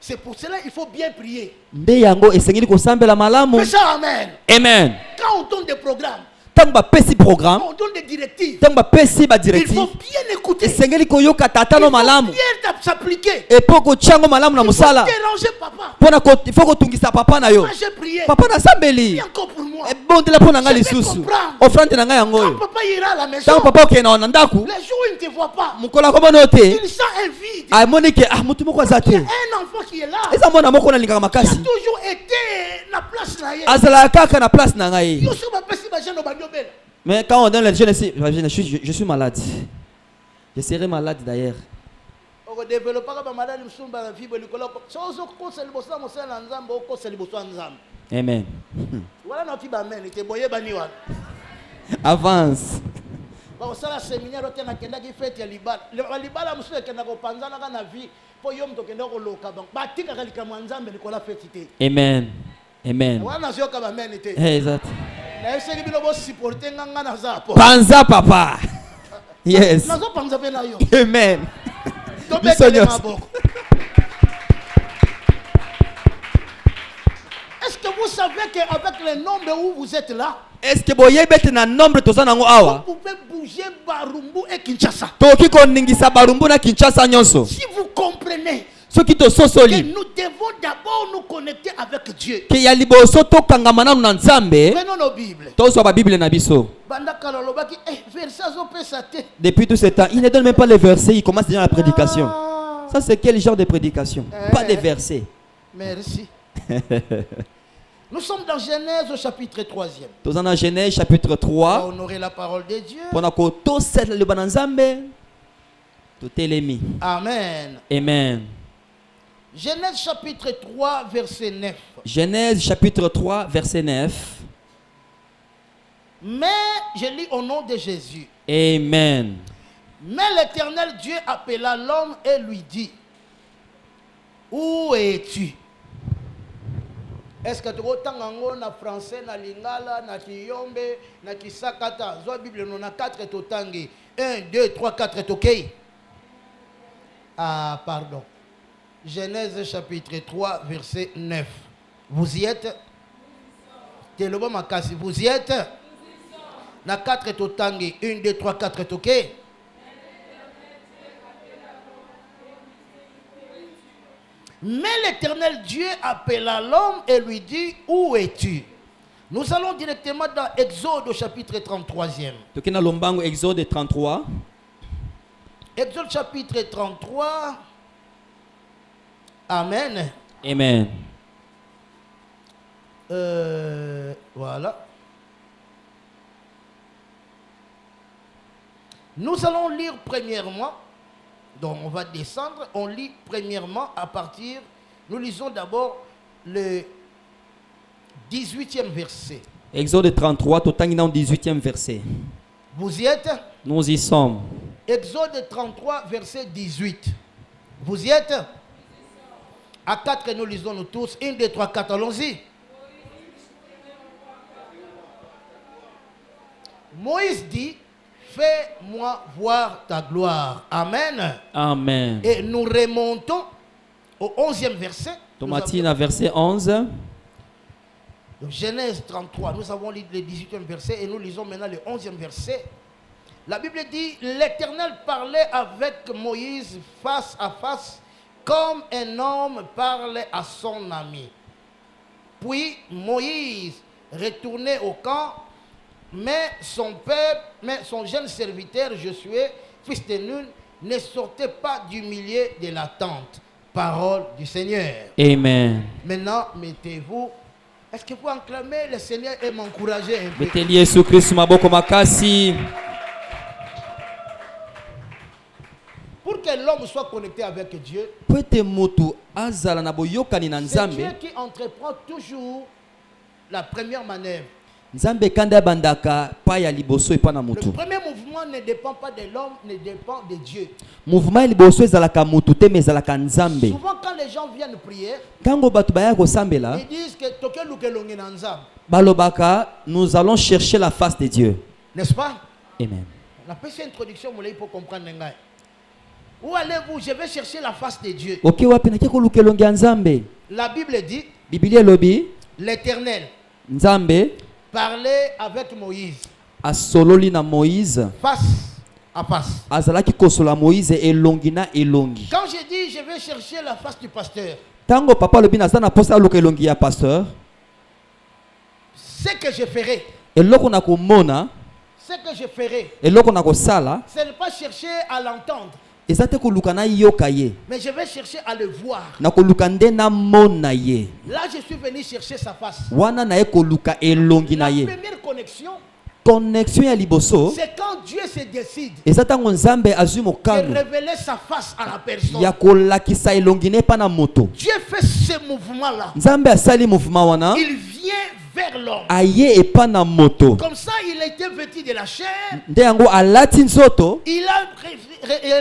C'est pour cela il faut bien prier. Nde yango esengeli kosambela malamu. Mais ça amen. Amen. Quand on donne des programmes, Tant ba pesi programme, quand on donne des directives, tant ba pesi ba il directive. faut bien écouter. Esengeli koyoka tata Il no faut malamu. bien s'appliquer. Et pour ko chango malamu na Il faut musala. déranger papa. Pona ko il faut ko tungisa papa na yo. Moi j'ai prié. Papa na sambeli. Prie encore pour moi. E bon de la pona ngali Je vais susu. comprendre. Offrande na ngai yango Quand yo. papa ira à la maison, Tant papa ke na ndaku. les jours où il ne te voit pas, Mukola ko bono te. il sent un vide. Ay monike ah mutu moko Il y a azate. un enfant qui est là. Eza mona moko na lingaka Il a makasi. toujours été la place là. Azala kaka na place na ngai. Yo sur ma pesi ba jeune obanyobela. Mais quand on donne les jeunes ici, je suis malade. Je serai malade d'ailleurs. On développe pas ba malade msumba na fibre likolo. So so ko sel bosa mo sel nzambo ko sel bosa nzambo. Amen. Voilà no ki ba men te boye bani wa. Avance. Ba osala séminaire ote na kenda ki fête ya libala. Libala musu kenda ko panzana ka na vie. Po yo mto kenda ko loka ba. Ba tika ka likama nzambe likola fête te. Amen. Amen. Wana zo ka ba men te. Exact. Na eseki bino bo supporter nganga na zapo. Panza papa. Yes. Nazo panza pe na yo. Amen. To be Bisogna- kele maboko. Est-ce que vous savez qu'avec le nombre où vous êtes là, Est-ce que boye bete na nombre toza nango vous awa? pouvez bouger Barumbu et Kinshasa. Toki koningisa barumbu na Kinshasa nyonso. Si vous comprenez Soki to que sosoli. nous devons d'abord nous connecter avec Dieu. Ke ya liboso to kangama na Nzambe. Prenons nos Bibles. Tozwa ba Bible na biso. Banda kalolobaki, verset zo pesa te. Depuis tout ce temps, il ne donne même pas les versets, il commence déjà la prédication. Ça c'est quel genre de prédication? Pas de versets. Merci. Nous sommes dans Genèse au chapitre 3e. Nous sommes dans Genèse chapitre On va 3. honorer la parole de Dieu. Pendant que tout c'est le bananzambe, tout est l'ennemi. Amen. Amen. Genèse chapitre 3, verset 9. Genèse chapitre 3, verset 9. Mais je lis au nom de Jésus. Amen. Mais l'Éternel Dieu appela l'homme et lui dit, où es-tu? Est-ce que tu as na français, na lingala, na kiyombe, na kisakata? Zoa Bible, on a 4 totangi. 1, 2, 3, 4 est ok? Ah, pardon. Genèse chapitre 3, verset 9. Vous y êtes? Teloba makasi, vous y êtes? Na 4 est totangi. 1, 2, 3, 4 est ok? Mais l'Éternel Dieu appela l'homme et lui dit, où es-tu? Nous allons directement dans Exode au chapitre 33e. Tokena Lombango, Exode 33. Exode chapitre 33. Amen. Amen. Voilà. Nous allons lire premièrement, donc on va descendre, on lit premièrement à partir, nous lisons d'abord le 18e verset. Exode 33, totangi na 18e verset. Vous y êtes? Nous y sommes. Exode 33, verset 18. Vous y êtes? À 4, nous lisons nous tous. 1, 2, 3, 4, allons-y. Moïse dit, fais-moi voir ta gloire. Amen. Amen. Et nous remontons au 11e verset. Tomatina, verset 11. Donc, Genèse 33, nous avons lu le 18e verset et nous lisons maintenant le 11e verset. La Bible dit, l'Éternel parlait avec Moïse face à face comme un homme parle à son ami. Puis Moïse retournait au camp, mais son jeune serviteur Josué, fils de Nun, ne sortait pas du milieu de la tente. Parole du Seigneur. Amen. Maintenant, mettez-vous. Est-ce que vous acclamez le Seigneur et m'encourager un peu? Beteli Yesu Kristo maboko makasi. Pour que l'homme soit connecté avec Dieu, Pwete mutu azala na boyokani na c'est Nzambe. Dieu qui entreprend toujours la première manœuvre. Nzambe kanda bandaka pa ya liboso epa na Le mutu. premier mouvement ne dépend pas de l'homme, ne dépend de Dieu. Mouvement ya liboso ezalaka mutu te mais ezalaka Nzambe. Souvent quand les gens viennent prier, Kango bato baya kosambela ils disent que toke luke longi na nzambe. balobaka nous allons chercher la face de Dieu. N'est-ce pas? Amen. La petite introduction, pour comprendre. Où allez-vous? Je vais chercher la face de Dieu. Ok wapi na keko lukelongi ya Nzambe. La Bible dit, Biblia elobi l'Éternel Nzambe parlait avec Moïse asololi na Moïse. face à face. Azalaki kosola Moïse elongi na elongi. Quand je dis je vais chercher la face du pasteur, Tango papa lobi na sana posa luka elongi ya pasteur. ce que je ferai, Eloko na komona, ce que je ferai, eloko na kosala, ce n'est pas chercher à l'entendre, ezate koluka na yoka ye. mais je vais chercher à le voir. Na koluka nde na mona ye. Là, je suis venu chercher sa face. Wana na ye koluka elongi na La ye. première connexion, Connexion ya liboso. c'est quand Dieu se décide Eza tango Nzambe azwi de mokano révéler sa face à la personne. ya kolakisa elongi ne pa na moto. Dieu fait ce mouvement-là. Nzambe asali mouvement wana Il vient vers l'homme. aye epa na moto. Comme ça, il était vêtu de la chair. Nde yango alati nzoto, Il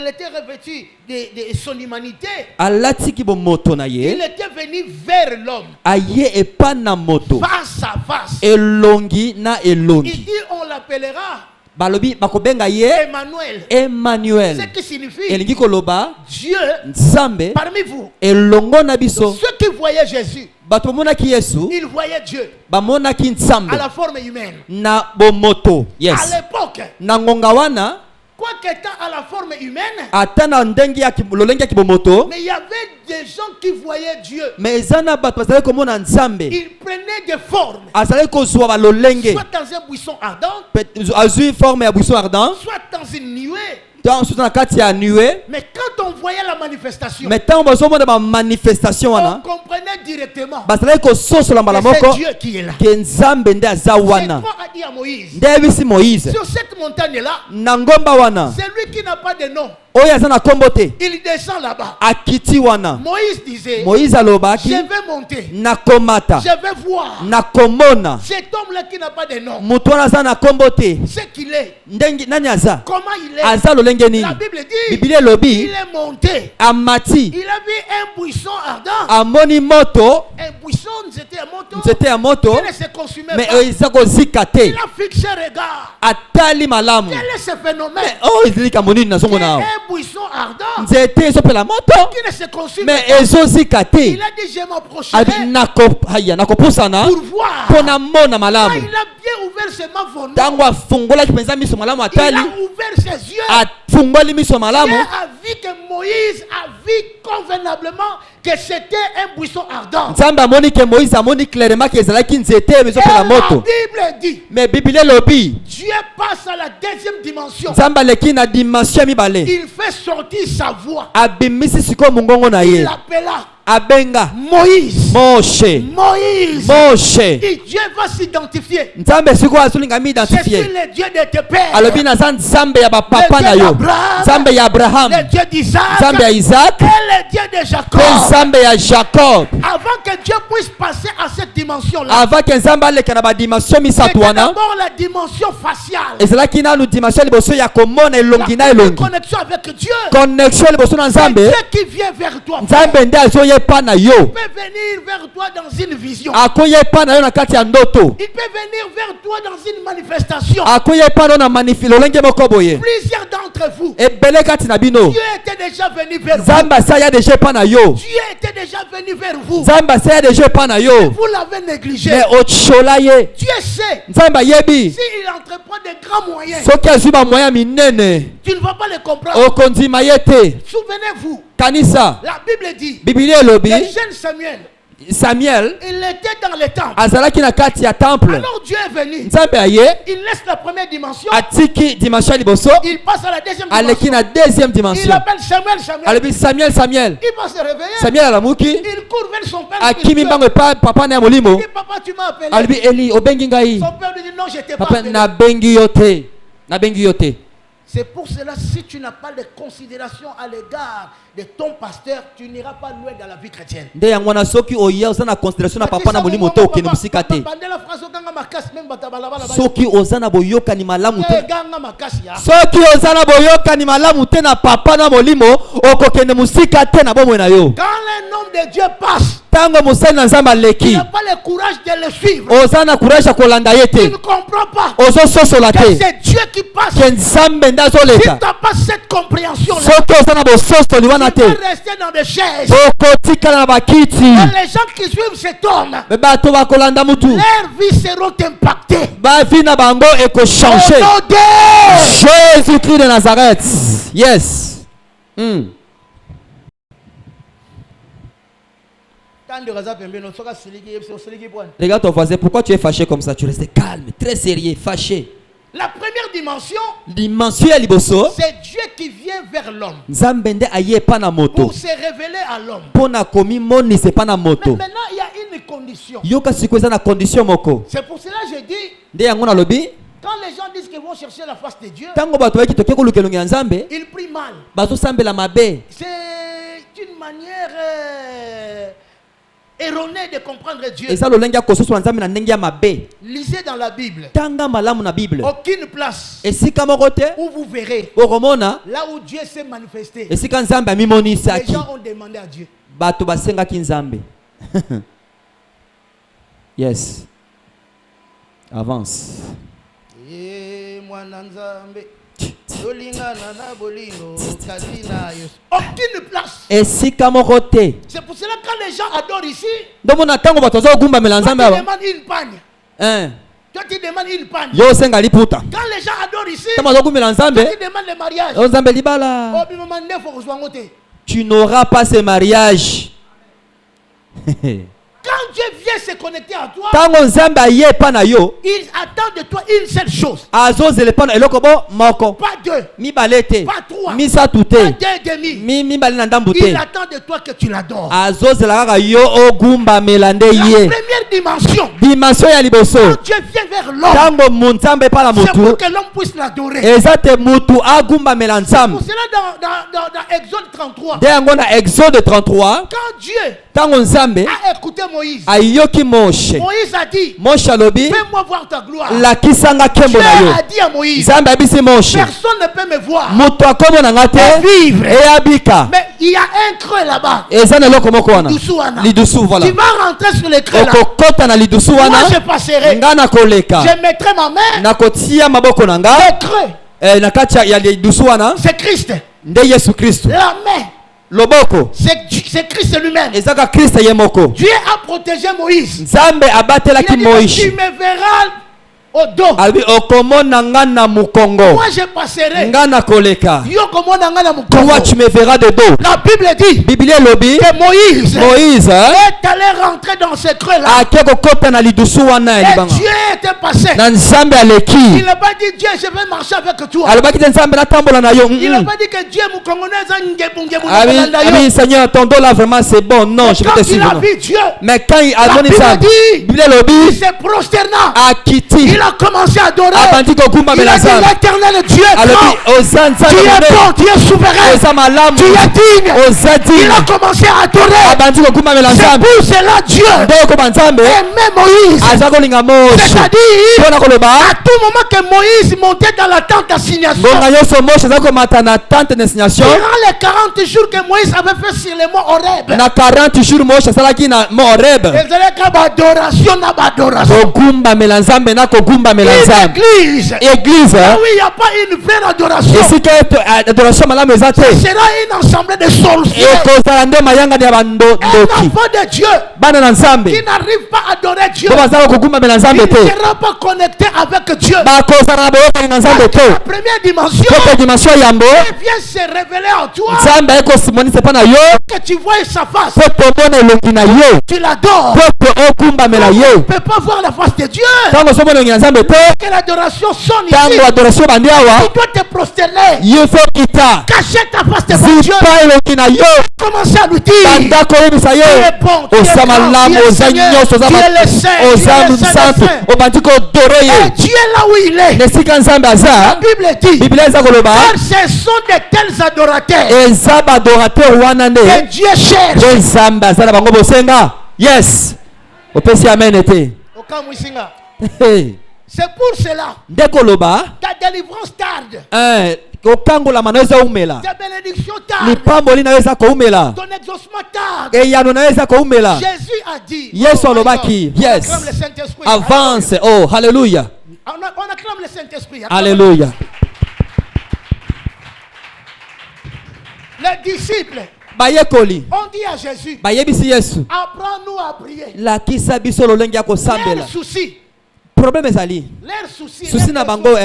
était revêtu de son humanité. alatiki bomoto na Il ye, était venu vers l'homme, aye epa na moto. face à face. Elongi na Il elongi. dit, on l'appellera Balobi bakobenga ye Emmanuel. Emmanuel. Ce qui signifie Elingi koloba Dieu Nzambe parmi vous. elongo na biso. Donc, ceux qui voyaient Jésus, Bato bamonaki Yesu, ils voyaient Dieu bamonaki Nzambe à la forme humaine. na bomoto. À Yes. l'époque, Na ngonga wana quoique étant à la forme humaine, ata na ndenge ya lolenge ya kibomoto, mais il y avait des gens qui voyaient Dieu. mais eza na bato bazali komona Nzambe. Ils prenaient des formes, Azali kozwa balolenge. soit dans un buisson ardent, Azwi forme ya buisson ardent. soit dans une nuée. Ensuite na kati ya nuée. Mais quand on voyait la manifestation, Mais ntango bazomona bamanifestation on wana, comprenait directement bazalaki kososola mbala que c'est moko Dieu qui est là. ke Nzambe nde aza C'est wana. quoi a dit à Moïse? Nde ayebisi Moïse Sur cette montagne-là, na ngomba wana c'est lui qui n'a pas de nom. oyo aza na kombo te, Il descend là-bas. akiti wana. Moïse disait, Moïse je alobaki vais monter, nakomata je vais voir nakomona cet homme-là qui n'a pas de nom. moto wana aza na kombo te. Ce qu'il est, Ndenge nani aza? comment il est. Aza lolenge nini? La Bible dit, Biblia elobi il est monté. amati Il a vu un buisson ardent. amoni moto, Un buisson, c'était un moto nzete ya moto, qui ne se consumait mais pas. eza kozika te. Il a fixé regard. Atali malamu. Quel est ce phénomène? Oh, ezali kambo nini nazomona awa? Un buisson ardent Nzete ezopela moto, qui ne se consume mais pas. ezozika te. Il a dit, je m'approcherai Abi nakopusana pour voir. mpona mona Quand malamu. il a bien ouvert ses mains vonnant, Ntango afungolaki mpenza miso malamu il atali, a ouvert ses yeux. afungoli miso Dieu malamu, a vu que Moïse a vu convenablement que c'était un buisson ardent. nzambe amoni ke moïse amoni clairement ke ezalaki nzete mezo Et pela la moto. Bible dit, Mais Bible lobi Dieu passe à la deuxième dimension. nzambe aleki na dimension ya mibale. Il fait sortir sa voix. Abimisi sikoyo mongongo na Il ye. l'appela Abenga Moïse. Moshe. Moïse. Moshe. Et Dieu va s'identifier. nzambe sikoyo azolinga Je suis mi-identifie. le Dieu de tes pères. Alobi naza nzambe ya bapapa Le na Dieu yo. d'Abraham. Nzambe ya Abraham. Le Dieu d'Isaac. Nzambe ya Isaac. Et le Dieu de Jacob. Mpe nzambe ya Jacob. Avant que Dieu puisse passer à cette dimension-là, Avant ke nzambe aleka na badimension misato c'était wana. d'abord la dimension faciale. ezalaki nanu dimension liboso ya komona elongi na La elongi. connexion avec Dieu. Connexion liboso na C'est nzambe. Dieu qui vient vers toi. nzambe nde azoyepa na yo. Il peut venir vers toi dans une vision. akoyepa na yo na kati ya ndoto. Il peut venir vers toi dans une manifestation. akoyepa na yo na lolenge moko boye. Plusieurs d'entre vous, ebele kati na bino. Dieu était déjà venu vers vous. nzambe asaya deja epa na yo. Dieu était déjà venu vers vous. nzambe asaya deja epa na yo. Vous l'avez négligé. me otshola ye. Dieu sait. nzambe ayebi. S'il entreprend de grands moyens, soki azwi bamoya minene tu ne vas pas les comprendre. okondima ye te. Souvenez-vous, kanisa la Bible dit, biblia elobi le jeune Samuel, samuel il était dans le temple. azalaki na kati ya temple. Alors Dieu est venu. nzambe aye Il laisse la première dimension. atiki dimension ya liboso Il passe à la deuxième aleki dimension. na deuxième Il dimension. appelle Samuel, Samuel. alobi samuel samuel. Il va se réveiller. samuel alamuki Il court vers son père. akimi spirituel. mbango epa papa na ya molimo. Il dit, papa, tu m'as appelé. alobi eli obengi ngai. Son père lui dit, non, je t'ai pas papa appelé. nabengi yo te nabengi yo te. C'est pour cela, si tu n'as pas de considération à l'égard de ton pasteur, tu n'iras pas loin dans la vie chrétienne. nde yango wana soki oya oza na consideration na papa na molimo te okende mosika te. soki oza na boyokani malamu te. soki oza na boyokani malamu te na papa na molimo okokende mosika te na bomoi na yo. Quand un homme de Dieu passe, ntango mosali na nzambe tu aleki n'as pas le courage de le suivre. oza na courage ya kolanda ye Tu te. ne comprends pas ozososola que te c'est Dieu qui passe. ke nzambe nde Si tu azoleka. n'as pas cette compréhension-là, soki oza na bososoli wana tu te peux rester dans des chaises. okotikala na bakiti. Et les gens qui suivent cet homme, me bato bakolanda mutu leurs vies seront impactées. bavi na bango Au ekochange. nom de Jésus-Christ de Nazareth. Yes. Regarde ton voisin, pourquoi tu es fâché comme ça? Tu restes calme, très sérieux, fâché. La première dimension, Dimension ya liboso. c'est Dieu qui vient vers l'homme Nzambende aye pa na moto. pour se révéler à l'homme. Pona komi moni se pa na Mais moto. maintenant, il y a une condition. Yoka sikoza na condition moko. C'est pour cela que je dis, Nde yango na lobi. quand les gens disent qu'ils vont chercher la face de Dieu, Tango bato ba kitoke ko lukelongi ya Nzambe. ils prient mal. Bazo sambela mabe. C'est une manière erronée de comprendre Dieu. Eza lolengi ya kososo na Nzambe na ndenge ya mabe. Lisez dans la Bible. Tanga malamu na Bible. Aucune place Esika moko te. où vous verrez Okomona. là où Dieu s'est manifesté. Esika Nzambe Les amimonisaki. gens ont demandé à Dieu. Bato basengaki Nzambe. Yes. Avance. Aucune place. Esika moko te. C'est pour cela que quand les gens adorent ici, Ndomona tango bato azogumbamela toi tu Nzambe aba. demandes une pagne. Hein. Toi tu demandes une pagne. Yo senga liputa. Quand les gens adorent ici, Tango azogumbela toi Nzambe. tu demandes le mariage. Yo Nzambe libala. Oh, maman, neuf faut que je sois monté. Tu n'auras pas ce mariage. Quand Dieu vient se connecter à toi, Tango Nzambe aye pa na yo. il attend de toi une seule chose. Azozele pa na eloko bo moko. Pas deux, Mibale te. pas trois, Misatu pas te. deux et demi. Mibale na ndambu Il te. attend de toi que tu l'adores. Azozela kaka yo ogumbamela nde La ye. première dimension, Dimension ya liboso. quand Dieu vient vers l'homme, Tango munzambe pa na c'est pour mutu. que l'homme puisse l'adorer. Eza te mutu agumbamela Nzambe. Pour cela, dans Exode 33, Nde yango na Exode 33. quand Dieu Tango Nzambe a écouté Moïse, ayoki Moshe. Moïse a dit, Moshe alobi fais-moi voir ta gloire. lakisanga Dieu kembo na yo. a dit à Moïse, Nzambe abisi Moshe. personne ne peut me voir Moto akomona nga et te. vivre. Eyabika. Mais il y a un creux là-bas. Eza na eloko moko wana. Lidusu wana. Lidusu voilà. Tu vas rentrer sur le creux là. Okokota na lidusu Moi, wana. je passerai. Nga na koleka. Je mettrai ma main. Nakotia maboko na nga. Le creux, Na kati ya lidusu wana. c'est Christ. Nde Yesu Kristo. La main, Loboko. c'est Christ lui-même. Ezaka Kristo ye moko. Dieu a protégé Moïse. Nzambe Il a abatelaki dit, Moïse. tu me verras au dos. Albi okomona nga na mukongo. Moi je passerai. Nga na koleka. Yo komona nga na mukongo. Toi tu me verras de dos. La Bible dit. Biblia lobi. Que Moïse. Est allé rentrer dans ce creux là. Akeko kota na lidusu wana Et libanga. Dieu était passé. Na nzambe aleki. Il n'a pas dit Dieu je vais marcher avec toi. Alobaki te nzambe na tambola na yo. Il n'a pas dit que Dieu mukongona za ngebunge Abi Seigneur ton dos là vraiment c'est bon. Non, je vais te suivre. Mais quand il a donné ça, Biblia lobi. Il s'est prosterné. Akiti. Il a commencé à adorer. Il a dit l'éternel Dieu est grand. Tu es bon, tu es souverain. Tu es digne. Il a commencé à adorer. C'est pour cela Dieu aimait Moïse. C'est-à-dire, à tout moment que Moïse montait dans la tente d'assignation, durant les 40 jours que Moïse avait fait sur les monts Horeb, na 40 jours Moïse asalaki na mont Horeb. Adoration na adoration. Kogumba melanzambe na kogumba melanzambe. Église. Église. Oui, il n'y a pas une vraie adoration. Et si que adoration malamu ezate. Ce sera une ensemble de sorciers. Et kozala nde mayanga ya bando Un doki. enfant de Dieu Bana na nzambe. qui n'arrive pas à adorer Dieu. Ko bazala kogumba melanzambe Il te. ne sera pas connecté avec Dieu. Ba kozala na boyoka na nzambe te. La première dimension. Ko dimension yambo. Dieu vient se révéler en toi. Nzambe eko simoni sepa na yo. Que tu vois sa face. Ko tomona elongi na yo. Tu l'adores. Ko okumba mela yo. Tu ne peux pas voir la face de Dieu. Tango somona elongi na nzambe te. Que l'adoration sonne ici. Tango adoration bandi awa. Tu dois te prosterner. Yo fo kita. Cacher ta face devant Dieu. Zipa elongi na yo. Commencez à lui dire. Banda koyebisa yo. Tu es bon. Tu es grand. Tu es Seigneur. Tu es le Saint. Tu es le Saint. Et Dieu est là où il est. La Bible dit. Car ce sont de tels adorateurs que Dieu cherche. Yes. Opesi amen ete. C'est pour cela. Ndekoloba. Ta délivrance tarde. Okangola manaweza umela. Ta bénédiction tarde. Lipamboli naweza koumela. Ton exaucement tarde. Eyano naweza koumela. Jésus a dit. Yesu alobaki. Yes. Avance. Oh, hallelujah. On acclame le Saint-Esprit. Alléluia. Les disciples. Bayekoli. On dit à Jésus. Bayebisi Yesu. Apprends-nous à prier. La kisa biso lolenge ya kosambela. Leurs soucis. Problème ezali. Leurs soucis. Souci na bango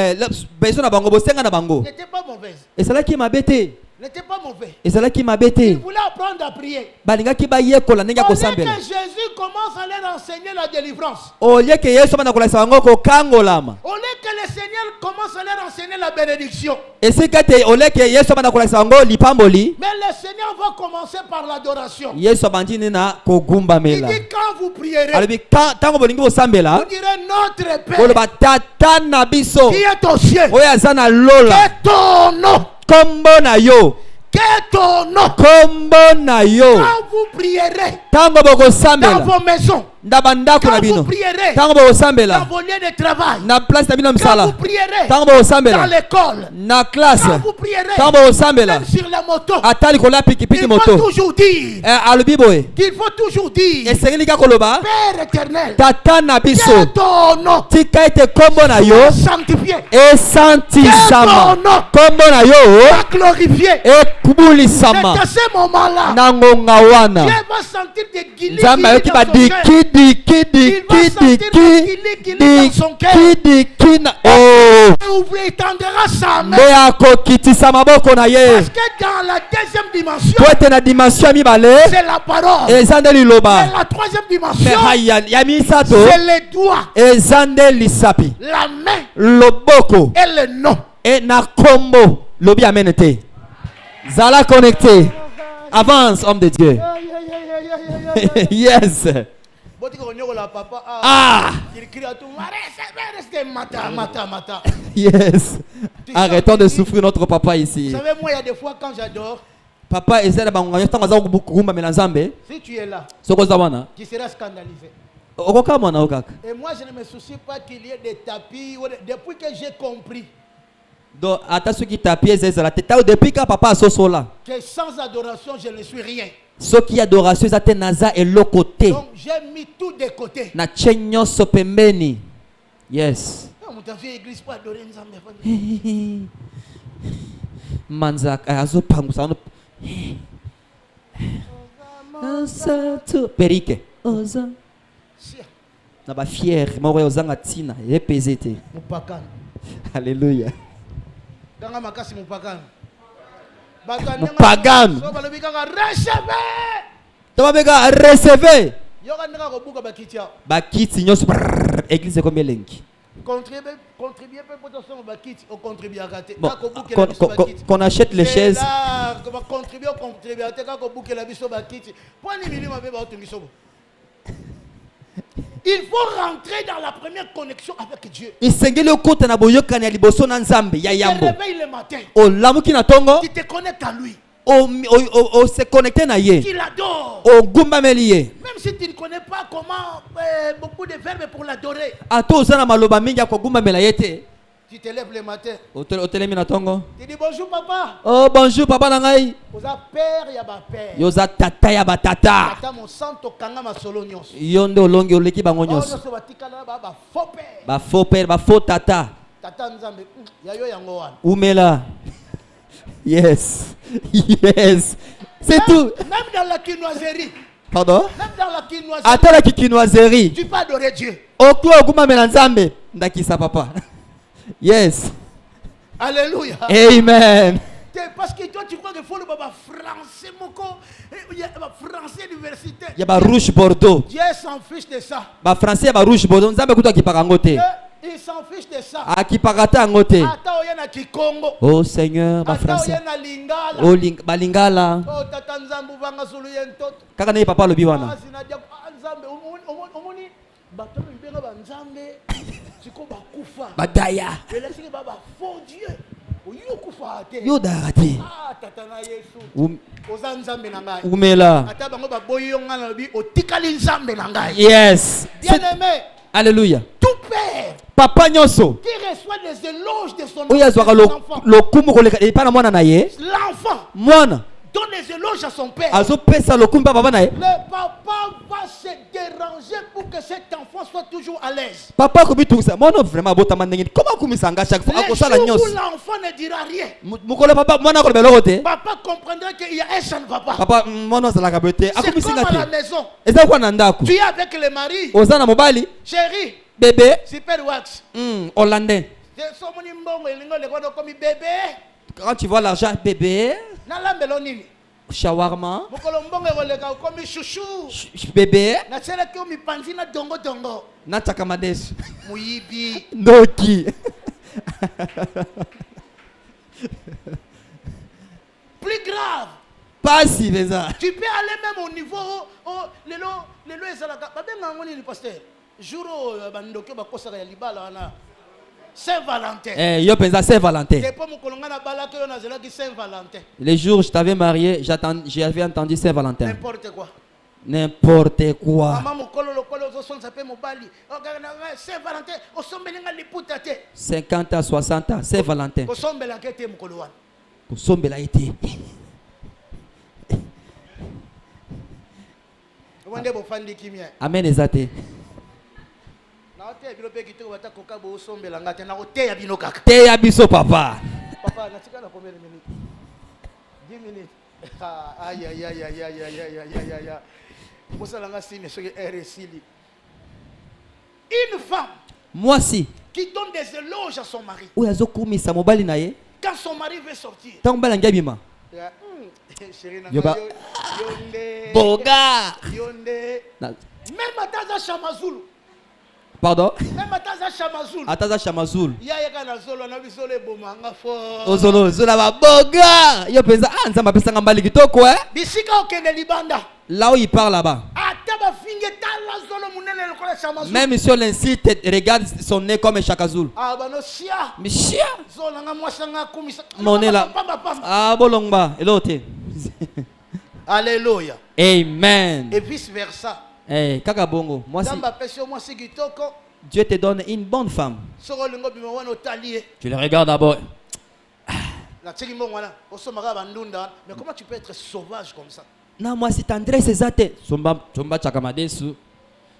beso na bango bosenga na bango. N'était pas mauvaise. Ezalaki mabete. N'était pas mauvais. Ezalaki mabete. Il voulait apprendre à prier. Balingaki bayekola ndenge ya kosambela. Que Jésus commence à leur enseigner la délivrance. Au lieu que Yesu bana kolasa bango kokangolama. Au lieu que le Seigneur commence à leur enseigner la bénédiction. Et c'est que au lieu que Yesu bana kolasa bango lipamboli. Mais le Seigneur va commencer par l'adoration. Yesu bandini na kogumba mela. Il dit quand vous prierez. Alobi tango bolingi bosambela. Vous direz notre Père. Koloba tata na biso. Qui est au ciel. Oya zana lola. Que ton nom. Kombo na yo. Que ton nom. Kombo na yo. Quand vous prierez. Tango boko sambela. Dans vos maisons. Ndabandako na bino. Quand vous prierez. Tango boko sambela. Dans vos lieux de travail. Na place na bino msala. Quand vous prierez. Tango boko sambela. Dans l'école. Na classe. Quand vous prierez. Tango boko sambela. Même sur la moto. Atali kola piki moto. Il faut toujours dire. Alobi boye. Il faut toujours dire. Esengeli ka koloba. Père éternel. Tata na biso. Que ton nom. Tika ete kombo na yo. Sanctifié. Et santisama. Que ton nom. Kombo na yo. Glorifié. Et kubulisama. C'est à ce moment-là. Nangonga wana. Dieu va sentir des guilis dans son cœur. Oh. Il tendra sa main. Parce que dans la deuxième dimension, c'est la parole. Et la troisième dimension, c'est les doigts, la main et le nom. Et na kombo lobi amenete. Zala connecté. Avance, homme de Dieu. Yes. Ah. Yes. Arrêtons de souffrir notre papa ici. Vous savez, moi, il y a des fois quand j'adore. Papa, si tu es là, tu seras scandalisé. Et moi, je ne me soucie pas qu'il y ait des tapis. Depuis que j'ai compris donc, depuis que papa que sans adoration, je ne suis rien. Ce qui adoration est naza et l'autre côté. Donc j'ai mis tout de côté. Na chenyo sopembeni. Yes. Manza azo pangusa no. Perike. Oza. na ba fier moko ozanga tina epese te. Mupakani. Alléluia. Ganga makasi mupakani. Mupagano. So balobi kaka recevoir. Tobabeka recevoir. Yoka ndaka ko buka bakiti ya. Bakiti nyonso église comme elengi. Contribuer pour ton son bakiti au contribuer à gâter. Bon, qu'on achète les chaises. Qu'on contribuer à te kako buka la biso bakiti. Point ni minimum ba otungiso. Il faut rentrer dans la première connexion avec Dieu. Isengeli okota na boyokani ya liboso na Nzambe ya yambo. Tu te réveilles le matin. O lamuki na tongo. Tu te connectes à lui. O se connecter na ye. Tu l'adores. O gumbameli ye. Même si tu ne connais pas comment beaucoup de verbes pour l'adorer. Ato osana maloba mingi ko gumbamela yete. Tu te lèves le matin. O telemi na tongo. Tu dis bonjour papa. Oh bonjour papa na ngai. Oza père ya ba père. Yoza tata ya batata. Tata mon santo kanga masolo nyonso. Yonde olongi oleki bango nyonso. Oh, ba tikala ba faux père. Ba faux père, ba faux tata. Tata Nzambe ya yo yango wana. Umela. Yes. Yes. C'est tout. Même dans la quinoiserie. Pardon? Même dans la quinoiserie. Attends la quinoiserie. Tu peux adorer Dieu. Oklo ogumamela Nzambe. Ndakisa papa. Yes. Alléluia. Amen. Parce que toi tu crois qu'il faut le baba français moko, il y a français universitaire. Il y a ba rouge bordeaux. Dieu s'en fiche de ça. Ba français ba rouge bordeaux Nzambe kuto akipaka ngote. Il s'en fiche de ça. Akipaka ta ngote. Ata oyena kikongo. Oh Seigneur, ba français. Ata oyena lingala. Oh balingala. Oh tata Nzambe vanga sulu yentot. Kaka ne papa lobi wana. Asinadia Nzambe omoni bato mbenga ba Nzambe. Siko bakufa. Badaya. Ele siki baba faux Dieu. Yo darati. Ah tata na Yesu. Oza Nzambe na ngai. Umela. Ata bango baboyi yo ngana lobi otikali Nzambe na ngai. Yes. Bien-aimé. Alléluia. Tout père papa nyonso qui reçoit des éloges de son oyo azwaka lokumu koleka epa na mwana na ye. L'enfant mwana donne des éloges à son père. azopesa lokumu pa papa na ye. Le papa va se déranger pour que cet enfant soit toujours à l'aise. Papa akobitungisa mwana vraiment abotama ndenge koma akumisa nga chaque fois akosala nyonso. L'enfant ne dira rien. mokolo papa mwana akolobela eloko te. Papa comprendra qu'il y a un seul papa. Papa mwana azalaka boye te akomisinga te. C'est comme à la te maison. eza kwa na ndako. Tu es avec le mari. oza na mobali. Chérie. Bébé. Super wax. Hollandais. Bébé. Quand tu vois l'argent, bébé. Nalambelonini. Shawarma. Chouchou. Bébé. Dongo. Natakamadesu. Muyibi. Noki. Plus grave. Pas si ça. Tu peux aller même au niveau lelo ezalaka babenga ngoni ni pasteur. Jour bandoke bakosaka ya libala wana Saint-Valentin. Yo pensa Saint-Valentin. Les jours où je t'avais marié, j'avais entendu Saint-Valentin. N'importe quoi. N'importe quoi. 50 à 60 ans, Saint-Valentin. Kosombela été. Amen ezate. Te ya biso papa. Papa, natika na combien de minutes? 10 minutes. Aïe aïe aïe aïe aïe aïe aïe aïe aïe. Mosalanga signe ce RSI. Une femme. Moi si. Qui donne des éloges à son mari. Ou yazo kumisa mobali na ye. Quand son mari veut sortir. Tant bala ngabima. Chérie na Yoba. Yonde. Boga. Yonde. Même Ataza Chamazulu. Pardon? Même Ataza Chamazulu. Ataza Chamazulu. Yaya kana zolo na bisole bomanga fo. Ozolo zola ba boga. Yo pensa nzamba pesa ngambali kitoko Bisika okende libanda. Là où il parle là-bas. Ataba finge tala zolo munene lokola Chamazulu. Même sur l'incite regarde son nez comme Chakazoul. Ah bano sia. Mais chia. Zolo nga mwasanga kumisa. Mon nez là. Ah bolongba elote. Alléluia. Amen. Et vice versa. Kaka bongo. Moi si Dieu te donne une bonne femme. Tu le regardes d'abord. Mais comment tu peux être sauvage comme ça? Non, moi si tendresse ezate. Somba chakamadesu.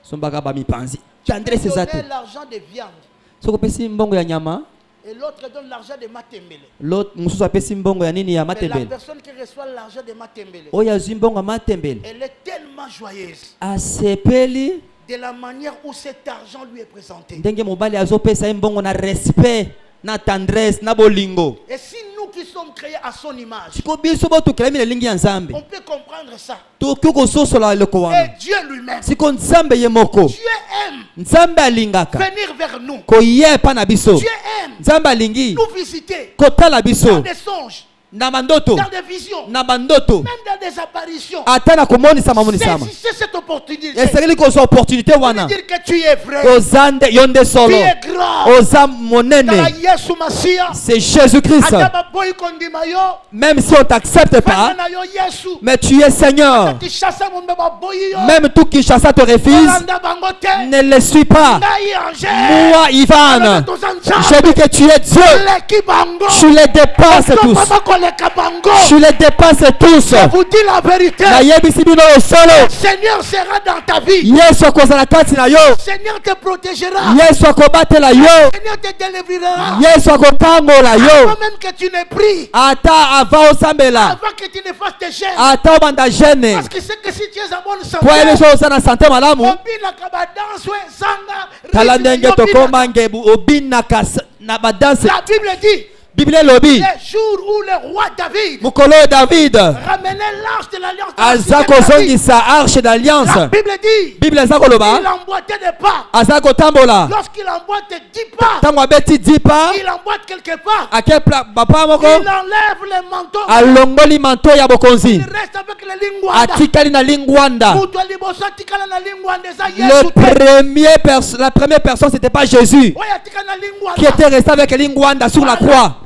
Somba kaba mipanzi. Tendresse ezate. L'argent de viande. Soko pesi mbongo ya nyama. Et l'autre donne l'argent de matembele. L'autre mususu apesi mbongo ya nini ya matembele. La personne qui reçoit l'argent de matembele. Oya zimbongo matembele. Elle est tellement joyeuse. Asepeli. de la manière où cet argent lui est présenté. ndenge mobali azopesa ye mbongo na respect na tendresse na bolingo. Et si nous qui sommes créés à son image, Siko biso bo tukelemi elingi ya Nzambe. on peut comprendre ça. Tokoki kososola eloko Et wana. Dieu lui-même, Siko Nzambe ye moko. Dieu aime Nzambe alingaka venir vers nous. koyepa na biso. Dieu aime Nzambe alingi nous visiter kotala dans biso des songes, na mandoto dans des visions, na bandoto même dans des apparitions. ata na komonisama monisama. Saisissez cette opportunité. Esengeli kozwa opportunité Pour wana. dire que tu es vrai, Ozande yonde tu solo. es grand. Oza Dans la monene. Yesu Masia, C'est Jésus-Christ. Adama boy kondima yo, Même si on t'accepte pas, fana yo Yesu, mais tu es Seigneur. tu chasses mon bébé boy yo, Même tout Kinshasa te refuse, Olanda bango te, ne le suis pas. ngai angèle, Moi, Ivan, je dis que tu es Dieu. leki bango, Tu les dépasses tous. papa koleka bango. Tu les dépasses tous. Je vous dis la vérité, Na yebisi bino solo. le Seigneur sera dans ta vie, Yesu akozala kati na yo. le Seigneur te protégera, Yesu akobatela yo. le Seigneur te délivrera, Yesu akotambola yo. avant même que tu ne pries, Ata avant osambela. avant que tu ne fasses tes chaînes, Ata obanda gene. parce que c'est que si tu es en bonne Po ele santé, so oza na santé malamu. obinaka badanse ezanga Tala rythme ndenge yobinaka. tokoma ngebu obinaka na badanse. La Bible dit, Bible elobi. les jours où le roi David Mukolo David ramenait l'arche de l'alliance dans la aza cité de David, kozongisa arche d'alliance. la Bible dit, Bible eza koloba il emboîtait des pas. aza kotambola. Lorsqu'il emboîte 10 pas, Tango abeti 10 pas il emboîte quelque part, ake papa moko il enlève les manteaux, alongoli manto ya bokonzi il reste avec les lingwanda. atikali na lingwanda. Mutu aliboso atikala na lingwanda eza Le Yesu te. la première personne c'était pas Jésus Oyo atikala na lingwanda. qui était resté avec lingwanda sur la croix.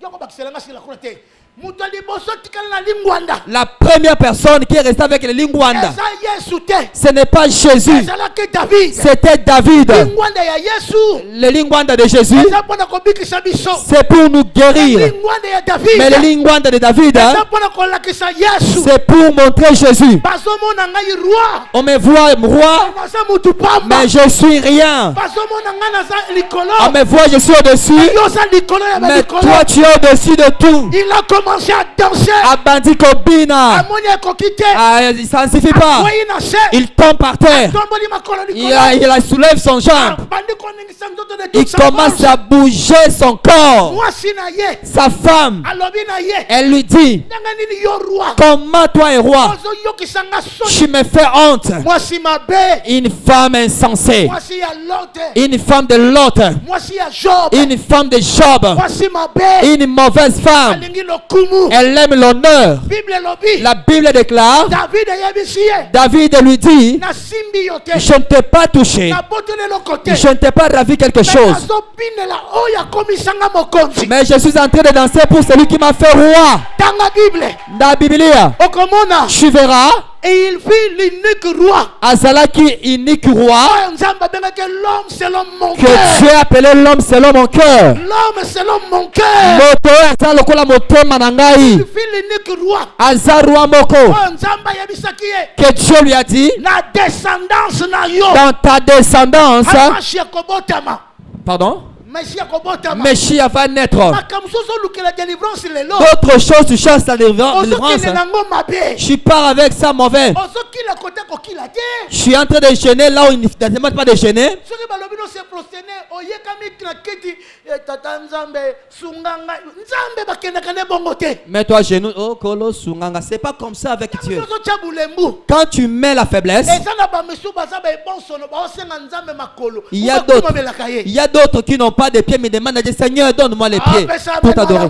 Yoko bakiselanga sur la croix te. Mutu aliboso atikala na lingwanda. La première personne qui est restée avec les lingwanda, Eza Yesu te. ce n'est pas Jésus, Ezalaki David. c'était David. Lingwanda ya Yesu. Le lingwanda de Jésus, Eza mpona kobikisa biso. c'est pour nous guérir. Lingwanda ya David. Mais le lingwanda de David, Eza mpona kolakisa Yesu. c'est pour montrer Jésus. Bazomona ngai roi. On me voit roi, Naza mutu pamba. mais je suis rien. Bazomona ngai naza likolo. On me voit, je suis au-dessus, Yo oza likolo ya mais balikolo. toi tu es au-dessus de tout. Il a commencé à danser. Abandi Kobina, Amoni akoki te. ça ne suffit pas. Akwei na se. Il tombe par terre. Tomboli makolo Il likolo. soulève son jambe. Bandi koningisa nzoto de Il toute sa commence force. à bouger son corps. Mwasi na ye. Sa femme, Alobi na ye. elle lui dit, Ndanga nini yo roi. comment toi es roi? Ozoyokisa nga soni. Tu me fais honte. Mwasi mabe. Une femme insensée. Mwasi ya Lote. Une femme de Lot. Mwasi ya Job. Une femme de Job. Mwasi mabe. Une mauvaise femme. Alingi lokumu. Elle aime l'honneur. Bible lobi. La Bible déclare, David ayebisi ye. David lui dit, Na simbi yo te. je ne t'ai pas touché. Na botele lo kote. Je ne t'ai pas ravi quelque chose. Azobinela oyo akomisanga mokonzi. Mais je suis en train de danser pour celui qui m'a fait roi. Tanga Bible. Dans la Biblia, Okomona. tu verras, Et il fit l'unique roi. Azalaki unique roi Oyo Nzambe abengaki l'homme selon mon que cœur. Dieu a appelé l'homme selon mon cœur. L'homme selon mon cœur. Moto oyo aza lokola motema na Il ngai. fit l'unique roi. Aza roi moko Oyo Nzambe ayebisaki ye. que Dieu lui a dit, Na descendance na yo. dans ta descendance, Amashi akobotama. pardon, Messie akobotama. Messia va naître. Makambo soso lukela délivrance lelo. D'autres choses, tu cherches la délivrance. Ozokende nango mabe. Je pars avec ça mauvais. Ozokila kote kokila te. Je suis en train de gêner là où il ne demande pas de gêner. Soki balobi no se prosterner oyekami na kiti tata Nzambe sunganga Nzambe bakendaka ne bongo te. Mets-toi à genoux. Oh, Kolo Sunganga. C'est pas comme ça avec Dieu. Ozotia bulembu. Quand tu mets la faiblesse, Eza na bamisu baza ba ebonsono ba osenga Nzambe makolo. il y a d'autres. Il y a d'autres qui n'ont pas de pieds mais demandent à Dieu, Seigneur, donne-moi les pieds pour t'adorer.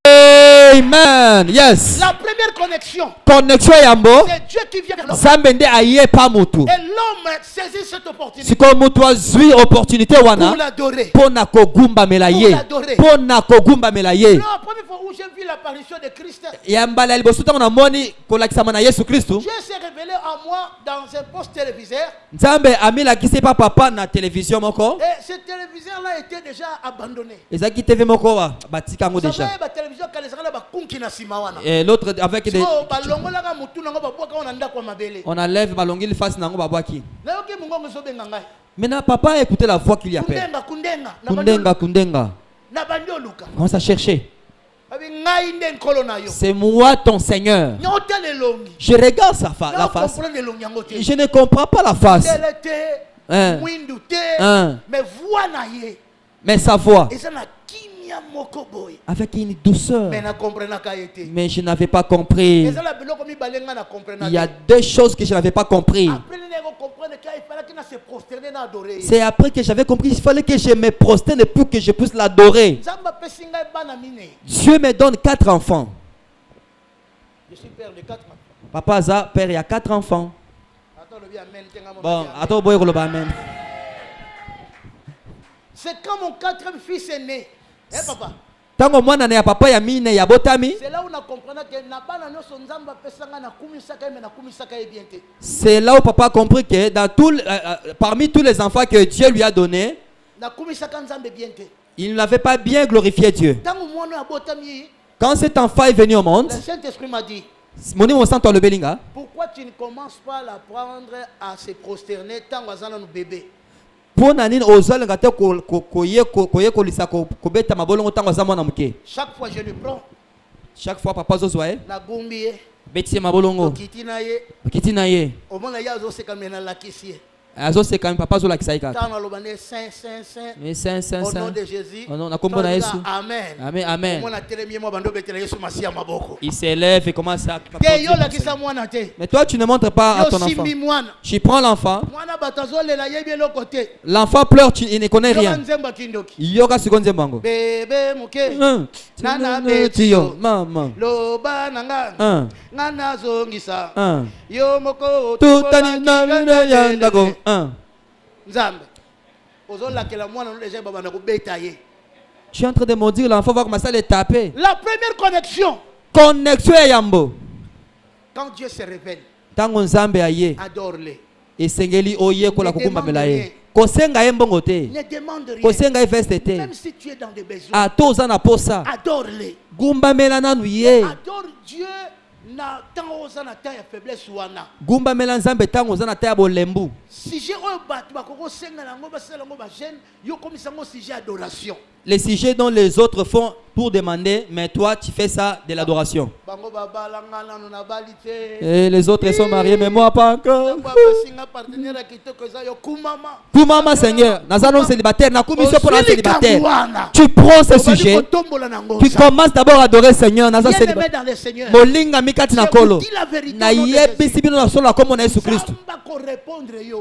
Amen. Yes. La première connexion, Connexion yambo. c'est Dieu qui vient vers l'homme. Zambende aye pa mutu. Et l'homme saisit cette opportunité Siko mutu azui opportunité pour wana. l'adorer. Pona kogumba melaye. Pona kogumba melaye. Non, la première fois où j'ai vu l'apparition de Christ, Yambala liboso tango na moni kolakisa na Yesu Kristo. Dieu s'est révélé à moi dans un poste téléviseur. Nzambe amila kisi pa papa na télévision moko. Et ce téléviseur-là était déjà abandonné. Ezaki TV moko wa batika ngo Vous déjà. savez, la télévision, quand les gens kunki na simawana. Et l'autre avec des balongolaka mutu nango babwaka wana ndako mabele. on enlève balongili face nango babwaki. Na yoki mungongo zobenga ngai. Maintenant papa a écouté la voix qu'il y appelle. Kundenga kundenga. Kundenga kundenga. Na bandi oluka. Commence à chercher. Abi C'est moi ton Seigneur. Je regarde la face. Je ne comprends pas la face. Mais sa voix, avec une douceur. Mais je n'avais pas compris. Il y a deux choses que je n'avais pas compris. C'est après que j'avais compris qu'il fallait que je me prosterne pour que je puisse l'adorer. Dieu me donne 4 enfants. Je suis père de 4 enfants. Papa Aza, père, il y a 4 enfants. Bon, attends, boy, amen. C'est quand mon 4e fils est né. Hein, papa? Tango mwana na ya papa ya mine ya botami. C'est là où on comprend que na bana no sonzamba pesanga na kumisaka me na kumisaka bien. C'est là où papa a compris que dans parmi tous les enfants que Dieu lui a donnés, na kumisaka nzambe bien. Il n'avait pas bien glorifié Dieu. Tango mwana ya botami, quand cet enfant est venu au monde, le Saint-Esprit m'a dit, pourquoi tu ne commences pas à l'apprendre à se prosterner tant que nous bébé? Chaque fois je le prends. Chaque fois papa zozoe. Na gumbi. Beti mabolongo. Kiti na ye. Au moment ya zo se kamena la kisi. Azo se quand papa zo la kisaika. Saint. Au nom de Jésus. Amen. Amen. Amen. Il s'élève et commence à. Mais toi tu ne montres pas à ton enfant. Tu prends l'enfant. L'enfant pleure, il ne connaît rien. Yoga seconde zembango. Bébé muke. Nana betio. Maman. Loba nanga. Nana zongisa. Yo moko. Tutani na yandago. Nzambe. Tu es en train de me dire l'enfant va commencer à les taper. La première connexion. Connexion à Yambo. Quand Dieu se révèle. Tango nzambe aye. Adore-le. Et sengeli oye kola kukumba melaye. Kosenga yembongo te. Ne demande rien. Kosenga veste te. Même si tu es dans des besoins. Atoza na posa. Adore-le. Gumba melana nuye. Adore Dieu. Na tango ozana ta ya faiblesse wana. Gumba melanzambe tango ozana ta ya bolembu. Sujet oyo bato bakoko senga nango basala ngo ba jeune yo komisa ngo sujet adoration. Les sujets dont les autres font pour demander, mais toi tu fais ça de l'adoration. Et les autres sont mariés, mais moi pas encore. Kumama Seigneur, Nazanon célibataire, Nakumiso pour la célibataire. Tu prends ce sujet, tu commences d'abord à adorer Seigneur, Nazan célibataire. Molinga mikati na kolo. Na yebi sibino na solo comme on est sous Christ.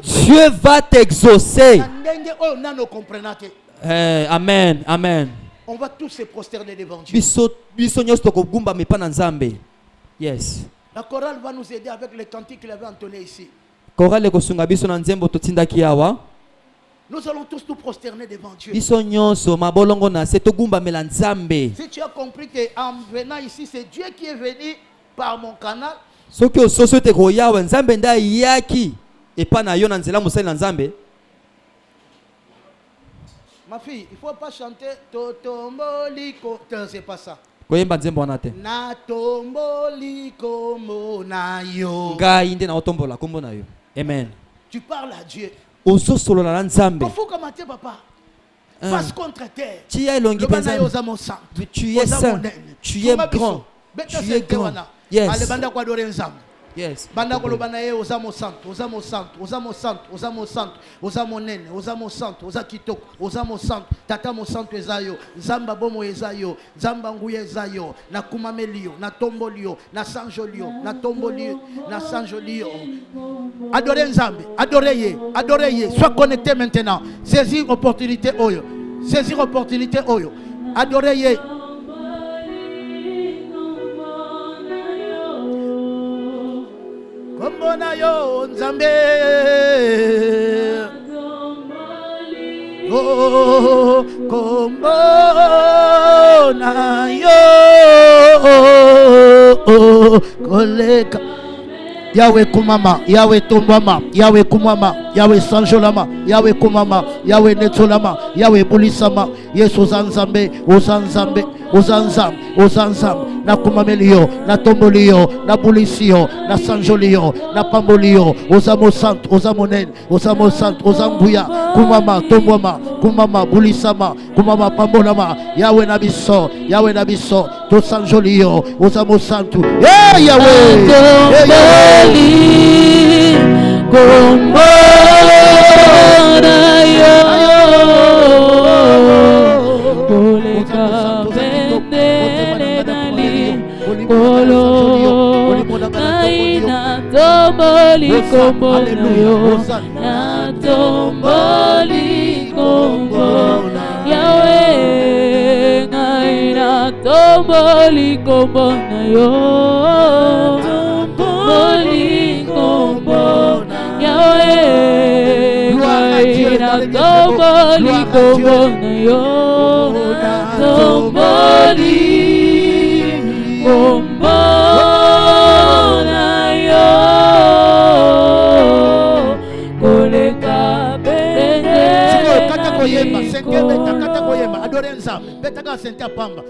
Dieu va t'exaucer. Amen, amen. On va tous se prosterner devant Dieu. Yes. La chorale va nous aider avec les cantiques qu'il avait entonné ici. Nous allons tous nous prosterner devant Dieu. Si tu as compris qu'en venant ici, c'est Dieu qui est venu par mon canal. Ma fille, il ne faut pas chanter Totomboliko. C'est pas ça. Na tomboliko monayo. Amen. Tu parles à Dieu. Il faut commenter papa. Face contre terre. Tu es saint. Tu es grand. Tu es grand. Yes. Yes. Banda kolobana ye ozamo santo, ozamo santo, ozamo santo, ozamo santo, ozamo nene, ozamo santo, ozakitoko, ozamo santo, tata mo santo ezayo, zamba bomo ezayo, zamba nguye ezayo, na kumamelio, na tombolio, na sanjolio, na tombolio, na sanjolio. Adorez Nzambe, adorez ye, sois connecté maintenant. Saisis opportunité oyo. Saisir opportunité oyo. Adorez ye. Kombo na yo Nzambe, oh kombo na yo, oh koleka. Yahweh kumama, Yahweh tombama, Yahweh kumama, Yahweh sanjolama, Yahweh kumama, Yahweh netolama, Yahweh bulisama, Yesu Nzambe, Nzambe. Ozanzam, Ozanzam, na kumamelio, na tombolio, na bulisio, na sanjolio, na pambolio, Ozamo Sant, Ozamonen, Ozamo Sant, Ozambuya, kumama, tombwama, kumama, bulisama, kumama, pambolama, Yahweh Nabiso, Yahweh Nabiso, to sanjolio, Ozamo Santu, yeah, Yahweh, Tomboli kombo na yo, na tomboli kombo Yahweh, na tomboli kombo na yo, tomboli kombo Yahweh, na tomboli kombo na yo, tomboli kombo. Adorez Nzambe, betaka sente apamba.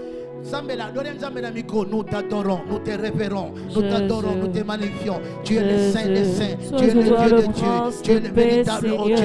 Zambela, adorez Nzambe na micro, nous t'adorons, nous te révérons, nous t'adorons, nous te magnifions. Tu es le Saint des Saints, tu es le Dieu de Dieu, tu es le véritable Dieu.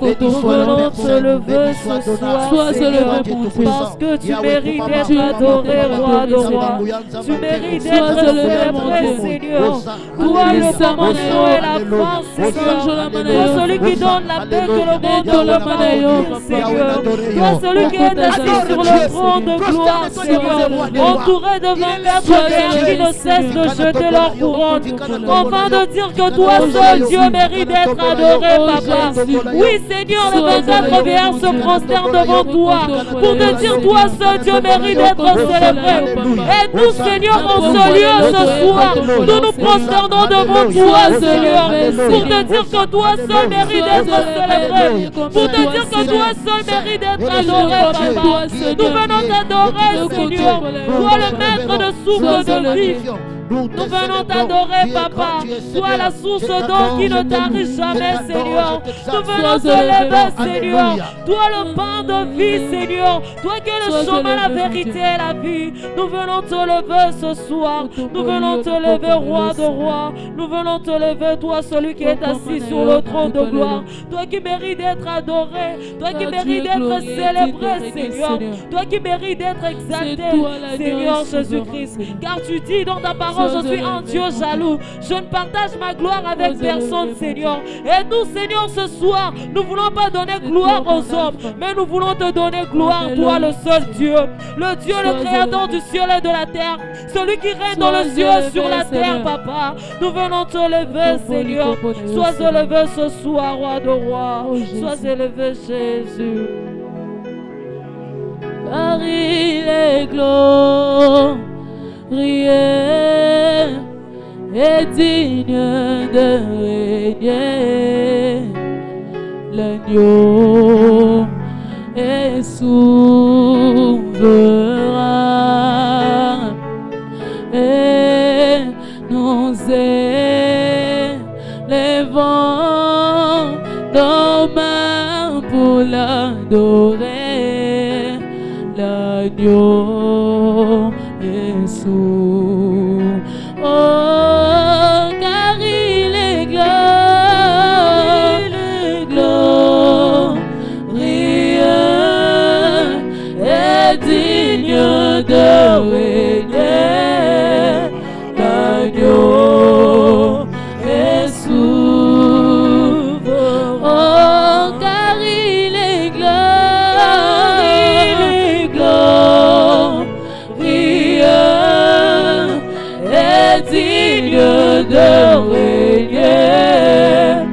Béni soit la personne, béni soit sois élevé parce que tu mérites d'être adoré, roi de rois. Tu mérites d'être célébré, Seigneur. Toi le commandement et la force, Seigneur. Toi celui qui donne la paix que le monde te le mène, Seigneur. Toi celui qui est assis sur le trône de gloire, Seigneur. Entouré de 24 frères qui ne cessent de jeter leur couronne, afin de dire que toi seul Dieu mérite d'être adoré, Papa. Oui, Seigneur, les 24 vierges se prosternent devant toi pour te dire toi seul Dieu mérite d'être célébré. Et nous, Seigneur, en ce lieu ce soir, nous nous prosternons devant toi, Seigneur, pour te dire que toi seul mérite d'être célébré, pour te dire que toi seul mérite d'être adoré, Papa. Nous venons t'adorer, Seigneur. Toi le maître de souffle de vie. Nous venons t'adorer, Papa. Toi la source d'eau qui ne tarit jamais, Seigneur. Nous venons te lever, Seigneur. Toi le pain de vie, Seigneur. Toi qui es le chemin, la vérité et la vie. Nous venons te lever ce soir. Nous venons te lever, roi de rois. Nous venons te lever, toi celui qui est assis sur le trône de gloire. Toi qui mérites d'être adoré. Toi qui mérites d'être célébré, Seigneur. Toi qui mérites d'être exalté, Seigneur Jésus-Christ. Car tu dis dans ta parole, je suis un Dieu jaloux. Je ne partage ma gloire avec personne, Seigneur. Et nous, Seigneur, ce soir, nous ne voulons pas donner gloire aux hommes, mais nous voulons te donner gloire, toi, le seul Dieu. Le Dieu, le créateur du ciel et de la terre. Celui qui règne dans le ciel et sur la terre, Papa. Nous venons te lever, Seigneur. Sois élevé ce soir, roi de rois. Sois élevé, Jésus. Car il est glorieux et digne de régner. L'agneau est souverain et nous élevons nos mains pour l'adorer. L'agneau est souverain. Oh, car il est glorieux et digne de régner. L'agneau est souverain. Oh, car il est glorieux et digne de régner.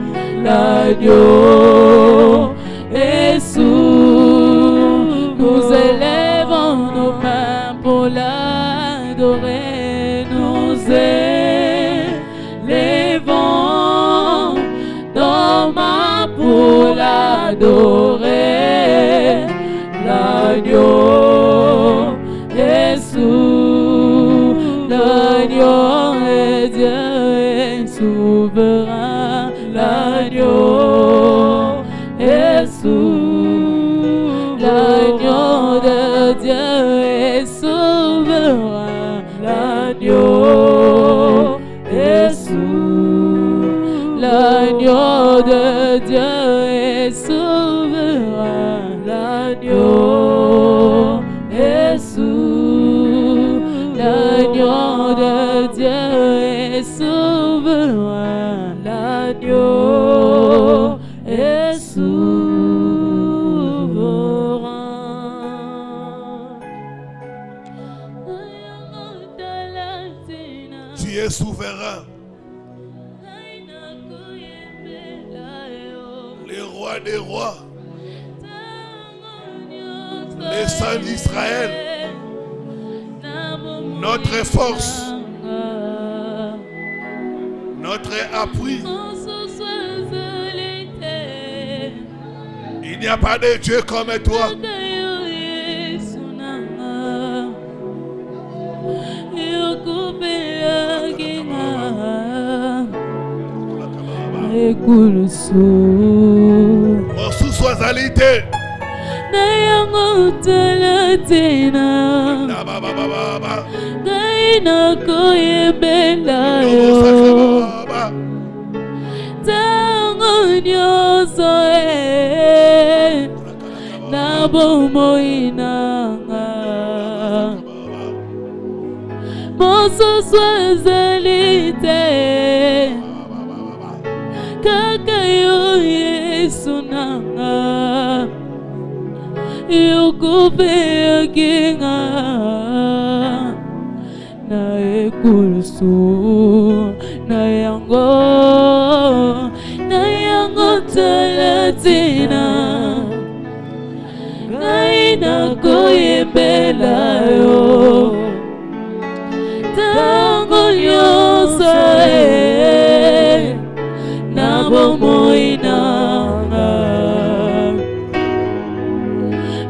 L'agneau est souverain. Nous élevons nos mains pour l'adorer. Nous élevons nos mains pour l'adorer. L'agneau est souverain. L'agneau est Dieu est souverain. L'agneau est souverain. L'agneau de Dieu est souverain. souverain, l'agneau est souverain, l'agneau de Dieu est souverain, l'agneau est souverain, l'agneau de Dieu est souverain, l'agneau est souverain. Tu es souverain. Les rois des rois, les saints d'Israël, notre force, notre appui. Il n'y a pas de Dieu comme toi. Mosu soazalité. Nayango talatina. Gaina koyebela yo. Tango nyoso nabo moinanga. Mosu soazalité. Kakayo Yesu nanga Yukupe kinga Na ekulusu Na yango talatina Gaina koyebela yo Tango nyoso Nabo moinanga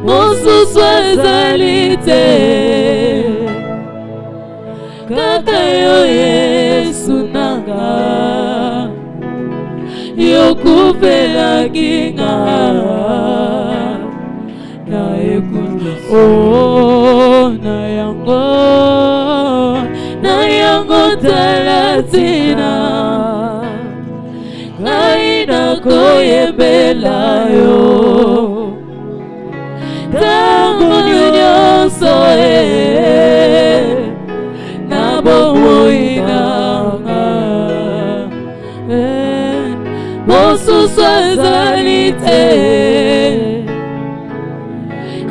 Mosu soazalite Kakayo Yesu nanga Yokupela kinga Na ekulu Na yango talatina Gaina koyebela yo Tango nyonso Nabo moinanga Mosu soazalite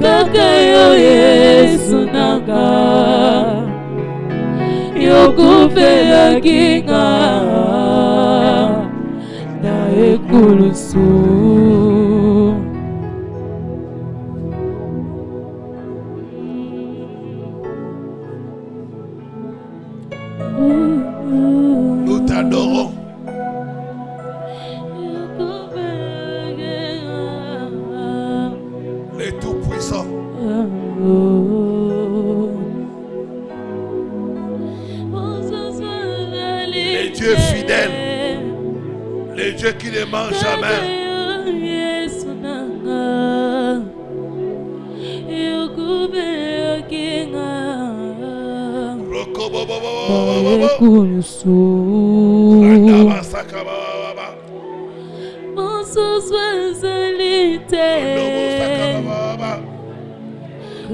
Kakayo Yesu nanga Yokupela kinga Na ekulusu Nous t'adorons. Les tout-puissants. Les dieux fidèles. Les dieux qui ne mentent jamais.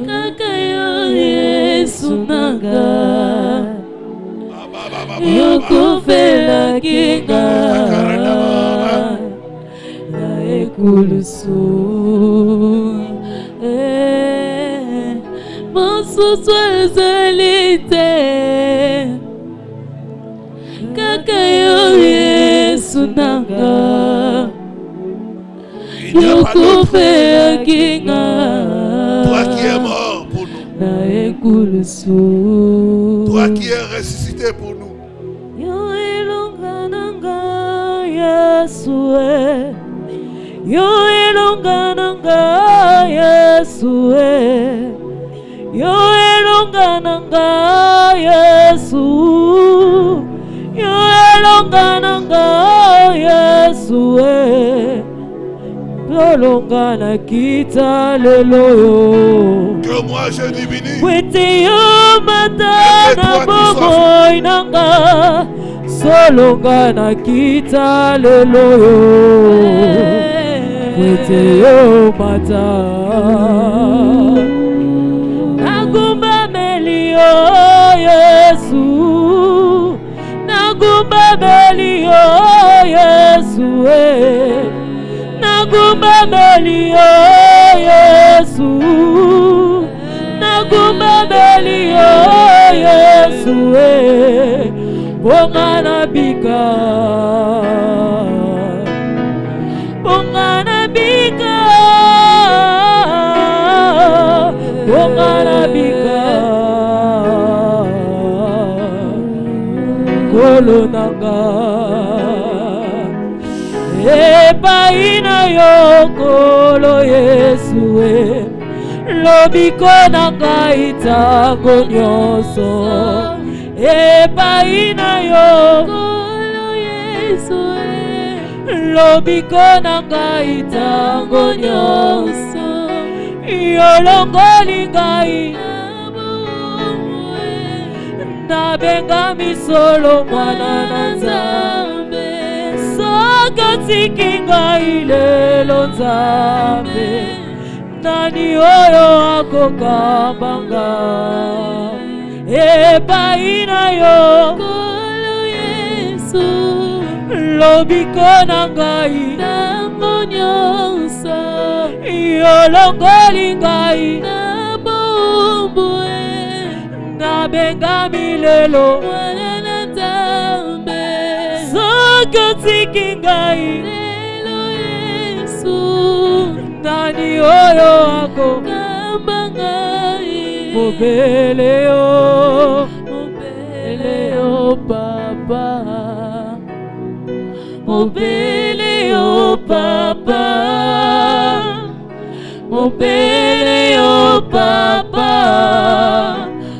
Kakayo Yesu nanga Yokufela kinga Na ekulusu Mosu soazalite Kakayo Yesu nanga Yokufela kinga Toi qui es mort pour nous. Toi qui es ressuscité pour nous. Yo elongananga Yesue. Yo elongananga Yesue. Yo elongananga Yesu. Yo elongananga Yesue. Lolongana kita leloyo. Que moi je diminue. Kwete yo komata na bomoi nanga solonga na kita lelo yo kwete yo mata nagumba melio Yesu nagumba melio Yesu nagumba melio Yesu nagumba melio Yesu bongana bika bongana bika bongana bika kolonanga epai na yo kolo Yesu lobiko na ngai ntango nyonso epai na yo kolo Yesu lobiko na ngai ntango nyonso yolongoli ngai nabengami solo mwana na Nzambe soki otiki ngai lelo Nzambe nani oyo akokambanga epai na yo kolo Yesu lobiko na ngai ntango nyonso yolongoli ngai na bombo nabengami lelo mwana na Nzambe soki otiki ngai lelo Yesu nani oyo akokamba ngai mobele yo papa mobele yo papa mobele yo papa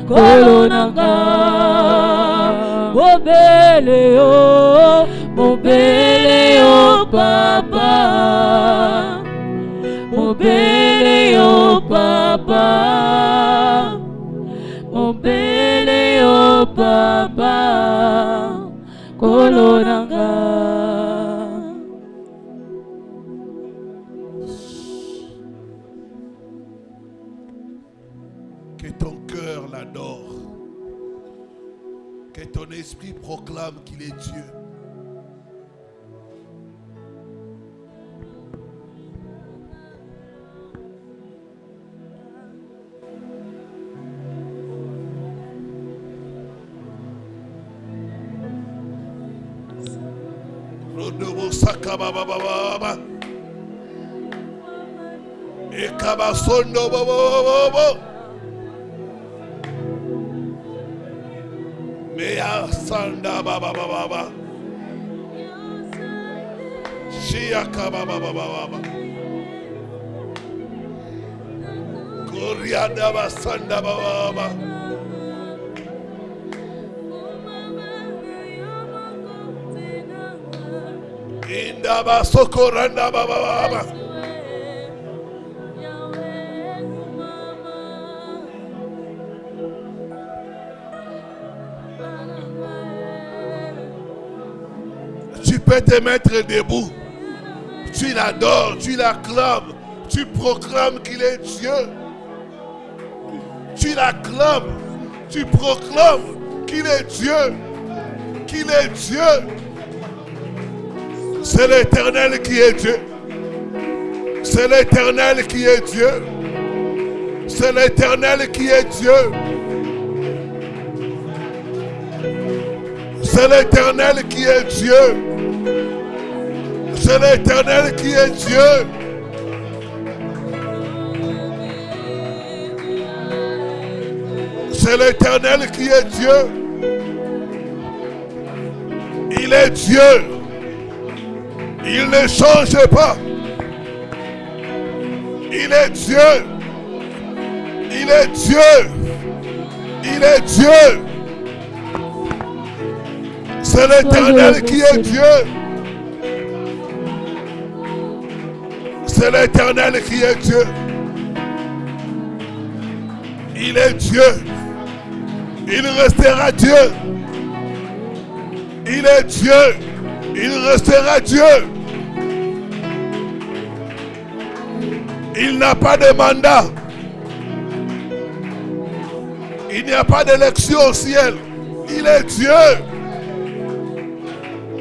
kolonanga mobele yo papa mobele yo papa mobele yo papa kolonanga. Que ton cœur l'adore, que ton esprit proclame qu'il est Dieu. Et Kabasondo Bobo Mea Sanda Baba Baba Shiaka Baba Baba Korianda Basanda Baba Indaba Sokoranda Baba. Tu peux te mettre debout. Tu l'adores, tu l'acclames, tu proclames qu'il est Dieu. Tu l'acclames, tu proclames qu'il est Dieu. Qu'il est Dieu. C'est l'Éternel qui est Dieu. C'est l'Éternel qui est Dieu. C'est l'Éternel qui est Dieu. C'est l'Éternel qui est Dieu. C'est l'Éternel qui est Dieu. C'est l'Éternel qui est Dieu. Il est Dieu. Il ne change pas. Il est Dieu. Il est Dieu. Il est Dieu. C'est l'Éternel qui est Dieu. C'est l'Éternel qui est Dieu. Il est Dieu. Il restera Dieu. Il est Dieu. Il restera Dieu. Il n'a pas de mandat. Il n'y a pas d'élection au ciel. Il est Dieu.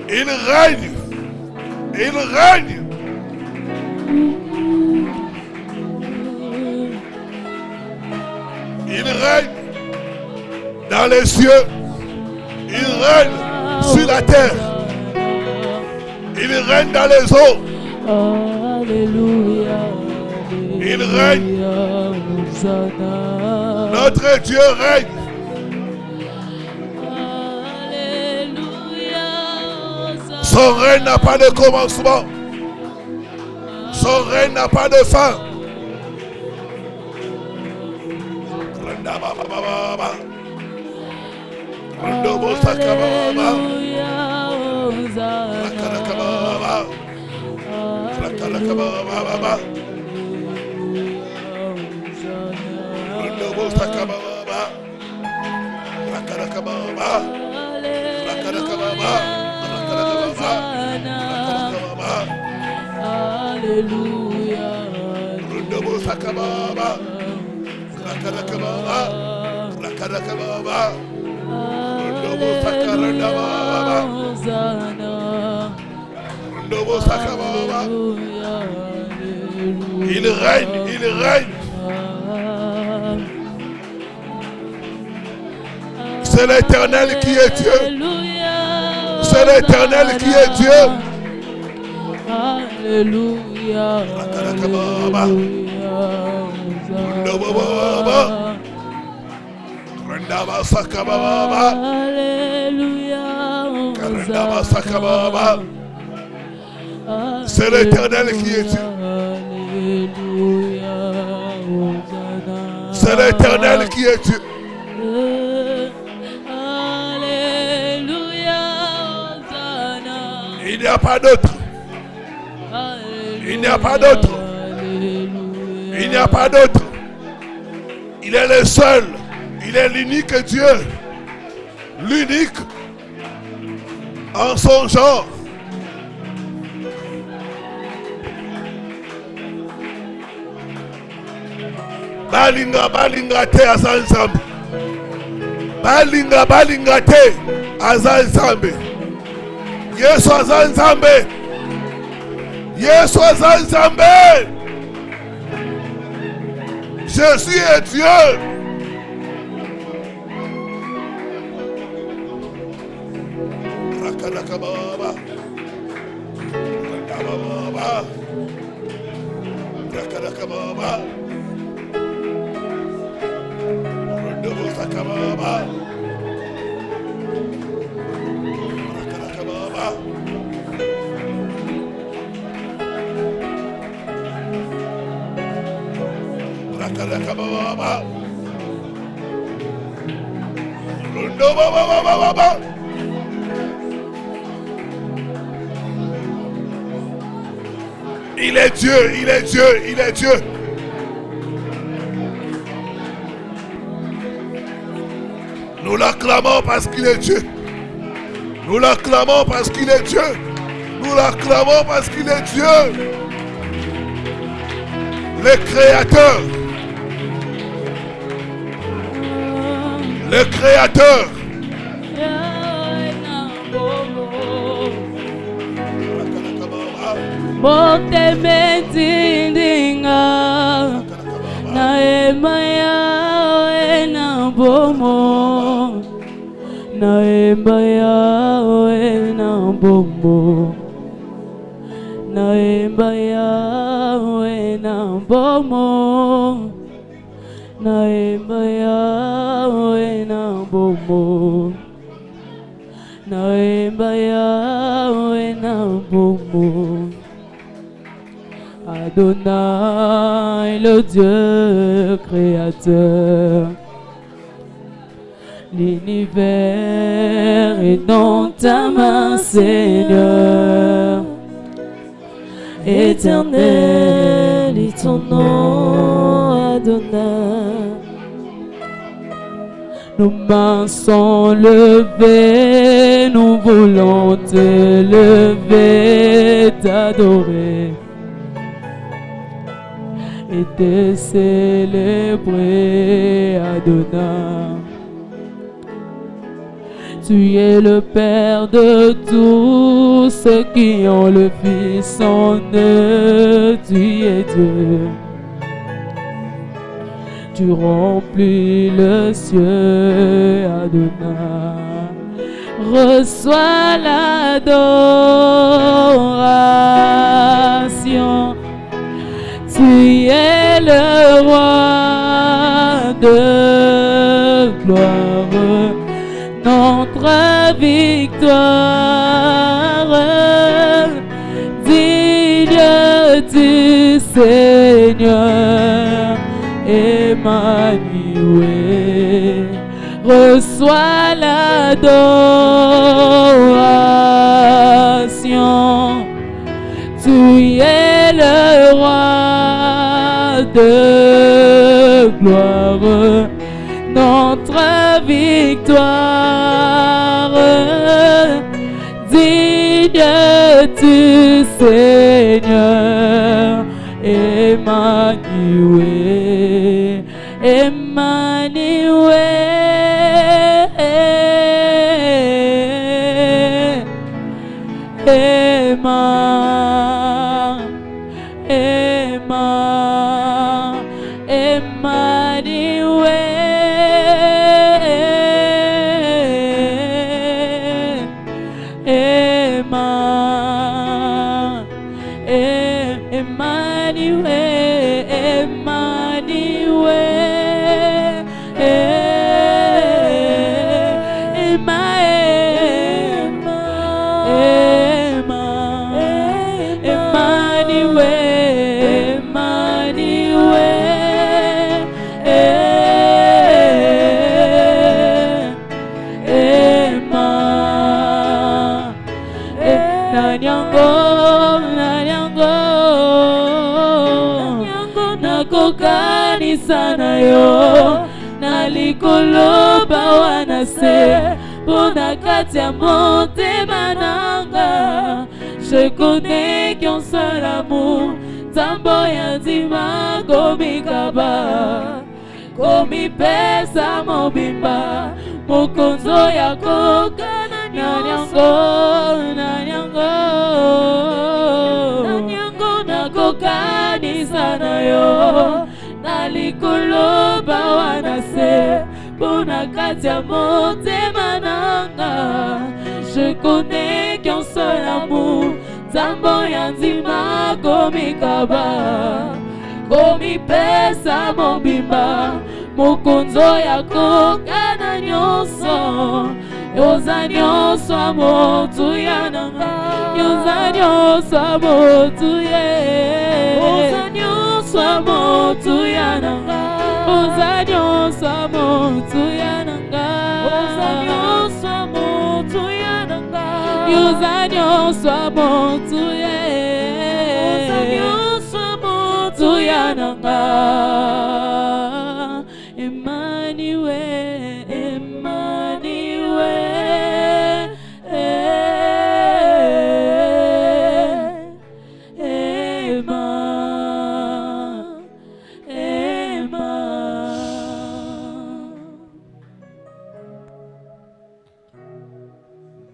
Il règne. Il règne. Il règne dans les cieux. Il règne sur la terre. Il règne dans les eaux. Alléluia. Il règne. Notre Dieu règne. Son règne n'a pas de commencement. Son règne n'a pas de fin. Il règne, il règne. C'est l'Éternel qui est Dieu. C'est l'Éternel qui est Dieu. Alléluia. Alléluia. C'est l'Éternel qui est Dieu. C'est l'Éternel qui est Dieu. Il n'y a pas d'autre. Il n'y a pas d'autre. Il n'y a pas d'autre. Il est le seul. Il est l'unique Dieu. L'unique en son genre. Balinga balinga te azanzambe. Balinga balinga te azanzambe. Yesu azanzambe. Yesu azanzambe. Jésus est Dieu. Rakadakababa. Rakadakababa. Rakadakababa. Rakadakababa. Rakadakababa. Rakadakababa. Rundobabababa. Il est Dieu, il est Dieu, il est Dieu. Nous l'acclamons parce qu'il est Dieu. Nous l'acclamons parce qu'il est Dieu. Nous l'acclamons parce qu'il est Dieu. Le Créateur. Le Créateur. Motemendinga na emaya na bomo na emaya na bomo na emaya na bomo na emaya na bomo na emaya na bomo. Adonai, le Dieu créateur, l'univers est dans ta main, Seigneur. Éternel est ton nom, Adonai. Nos mains sont levées, nous voulons te lever, t'adorer et te célébrer, Adonai. Tu es le Père de tous ceux qui ont le Fils en eux, tu es Dieu. Tu remplis le ciel, Adonai. Reçois l'adoration. Tu es le roi de gloire, notre victoire. Digne du Seigneur, Emmanuel, reçois l'adoration. Tu es le roi de gloire, notre victoire. Digne du Seigneur, Emmanuel, Emmanuel, nalikoloba wana se pona kati ya motema nanga. Je connais qu'un seul amour, tambo ya nzima komikaba, komipesa mobimba, mokonzo ya kokana nanyango, nanyango, nanyango nakokanisa na yo. Nalikoloba wana se pona kati ya motema nanga. Je connais qu'un seul amour, tambo ya nzima komikaba, komipesa mobimba, mokonzo ya kokana nyonso. Yoza nyonso amotu ya nanga, yoza nyonso amotu ye, yoza nyonso amotu ya nanga, yoza nyonso amotu ya nanga, yoza nyonso amotu ya nanga, yoza nyonso amotu ye, yoza nyonso amotu ya nanga. Emmanuel, Emmanuel,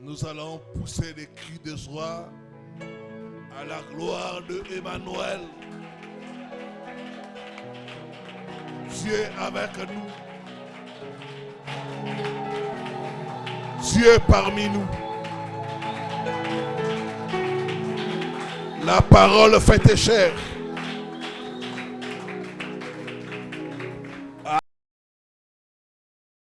Nous allons pousser des cris de joie à la gloire de Emmanuel. Dieu est avec nous. Dieu est parmi nous. La parole fait chair.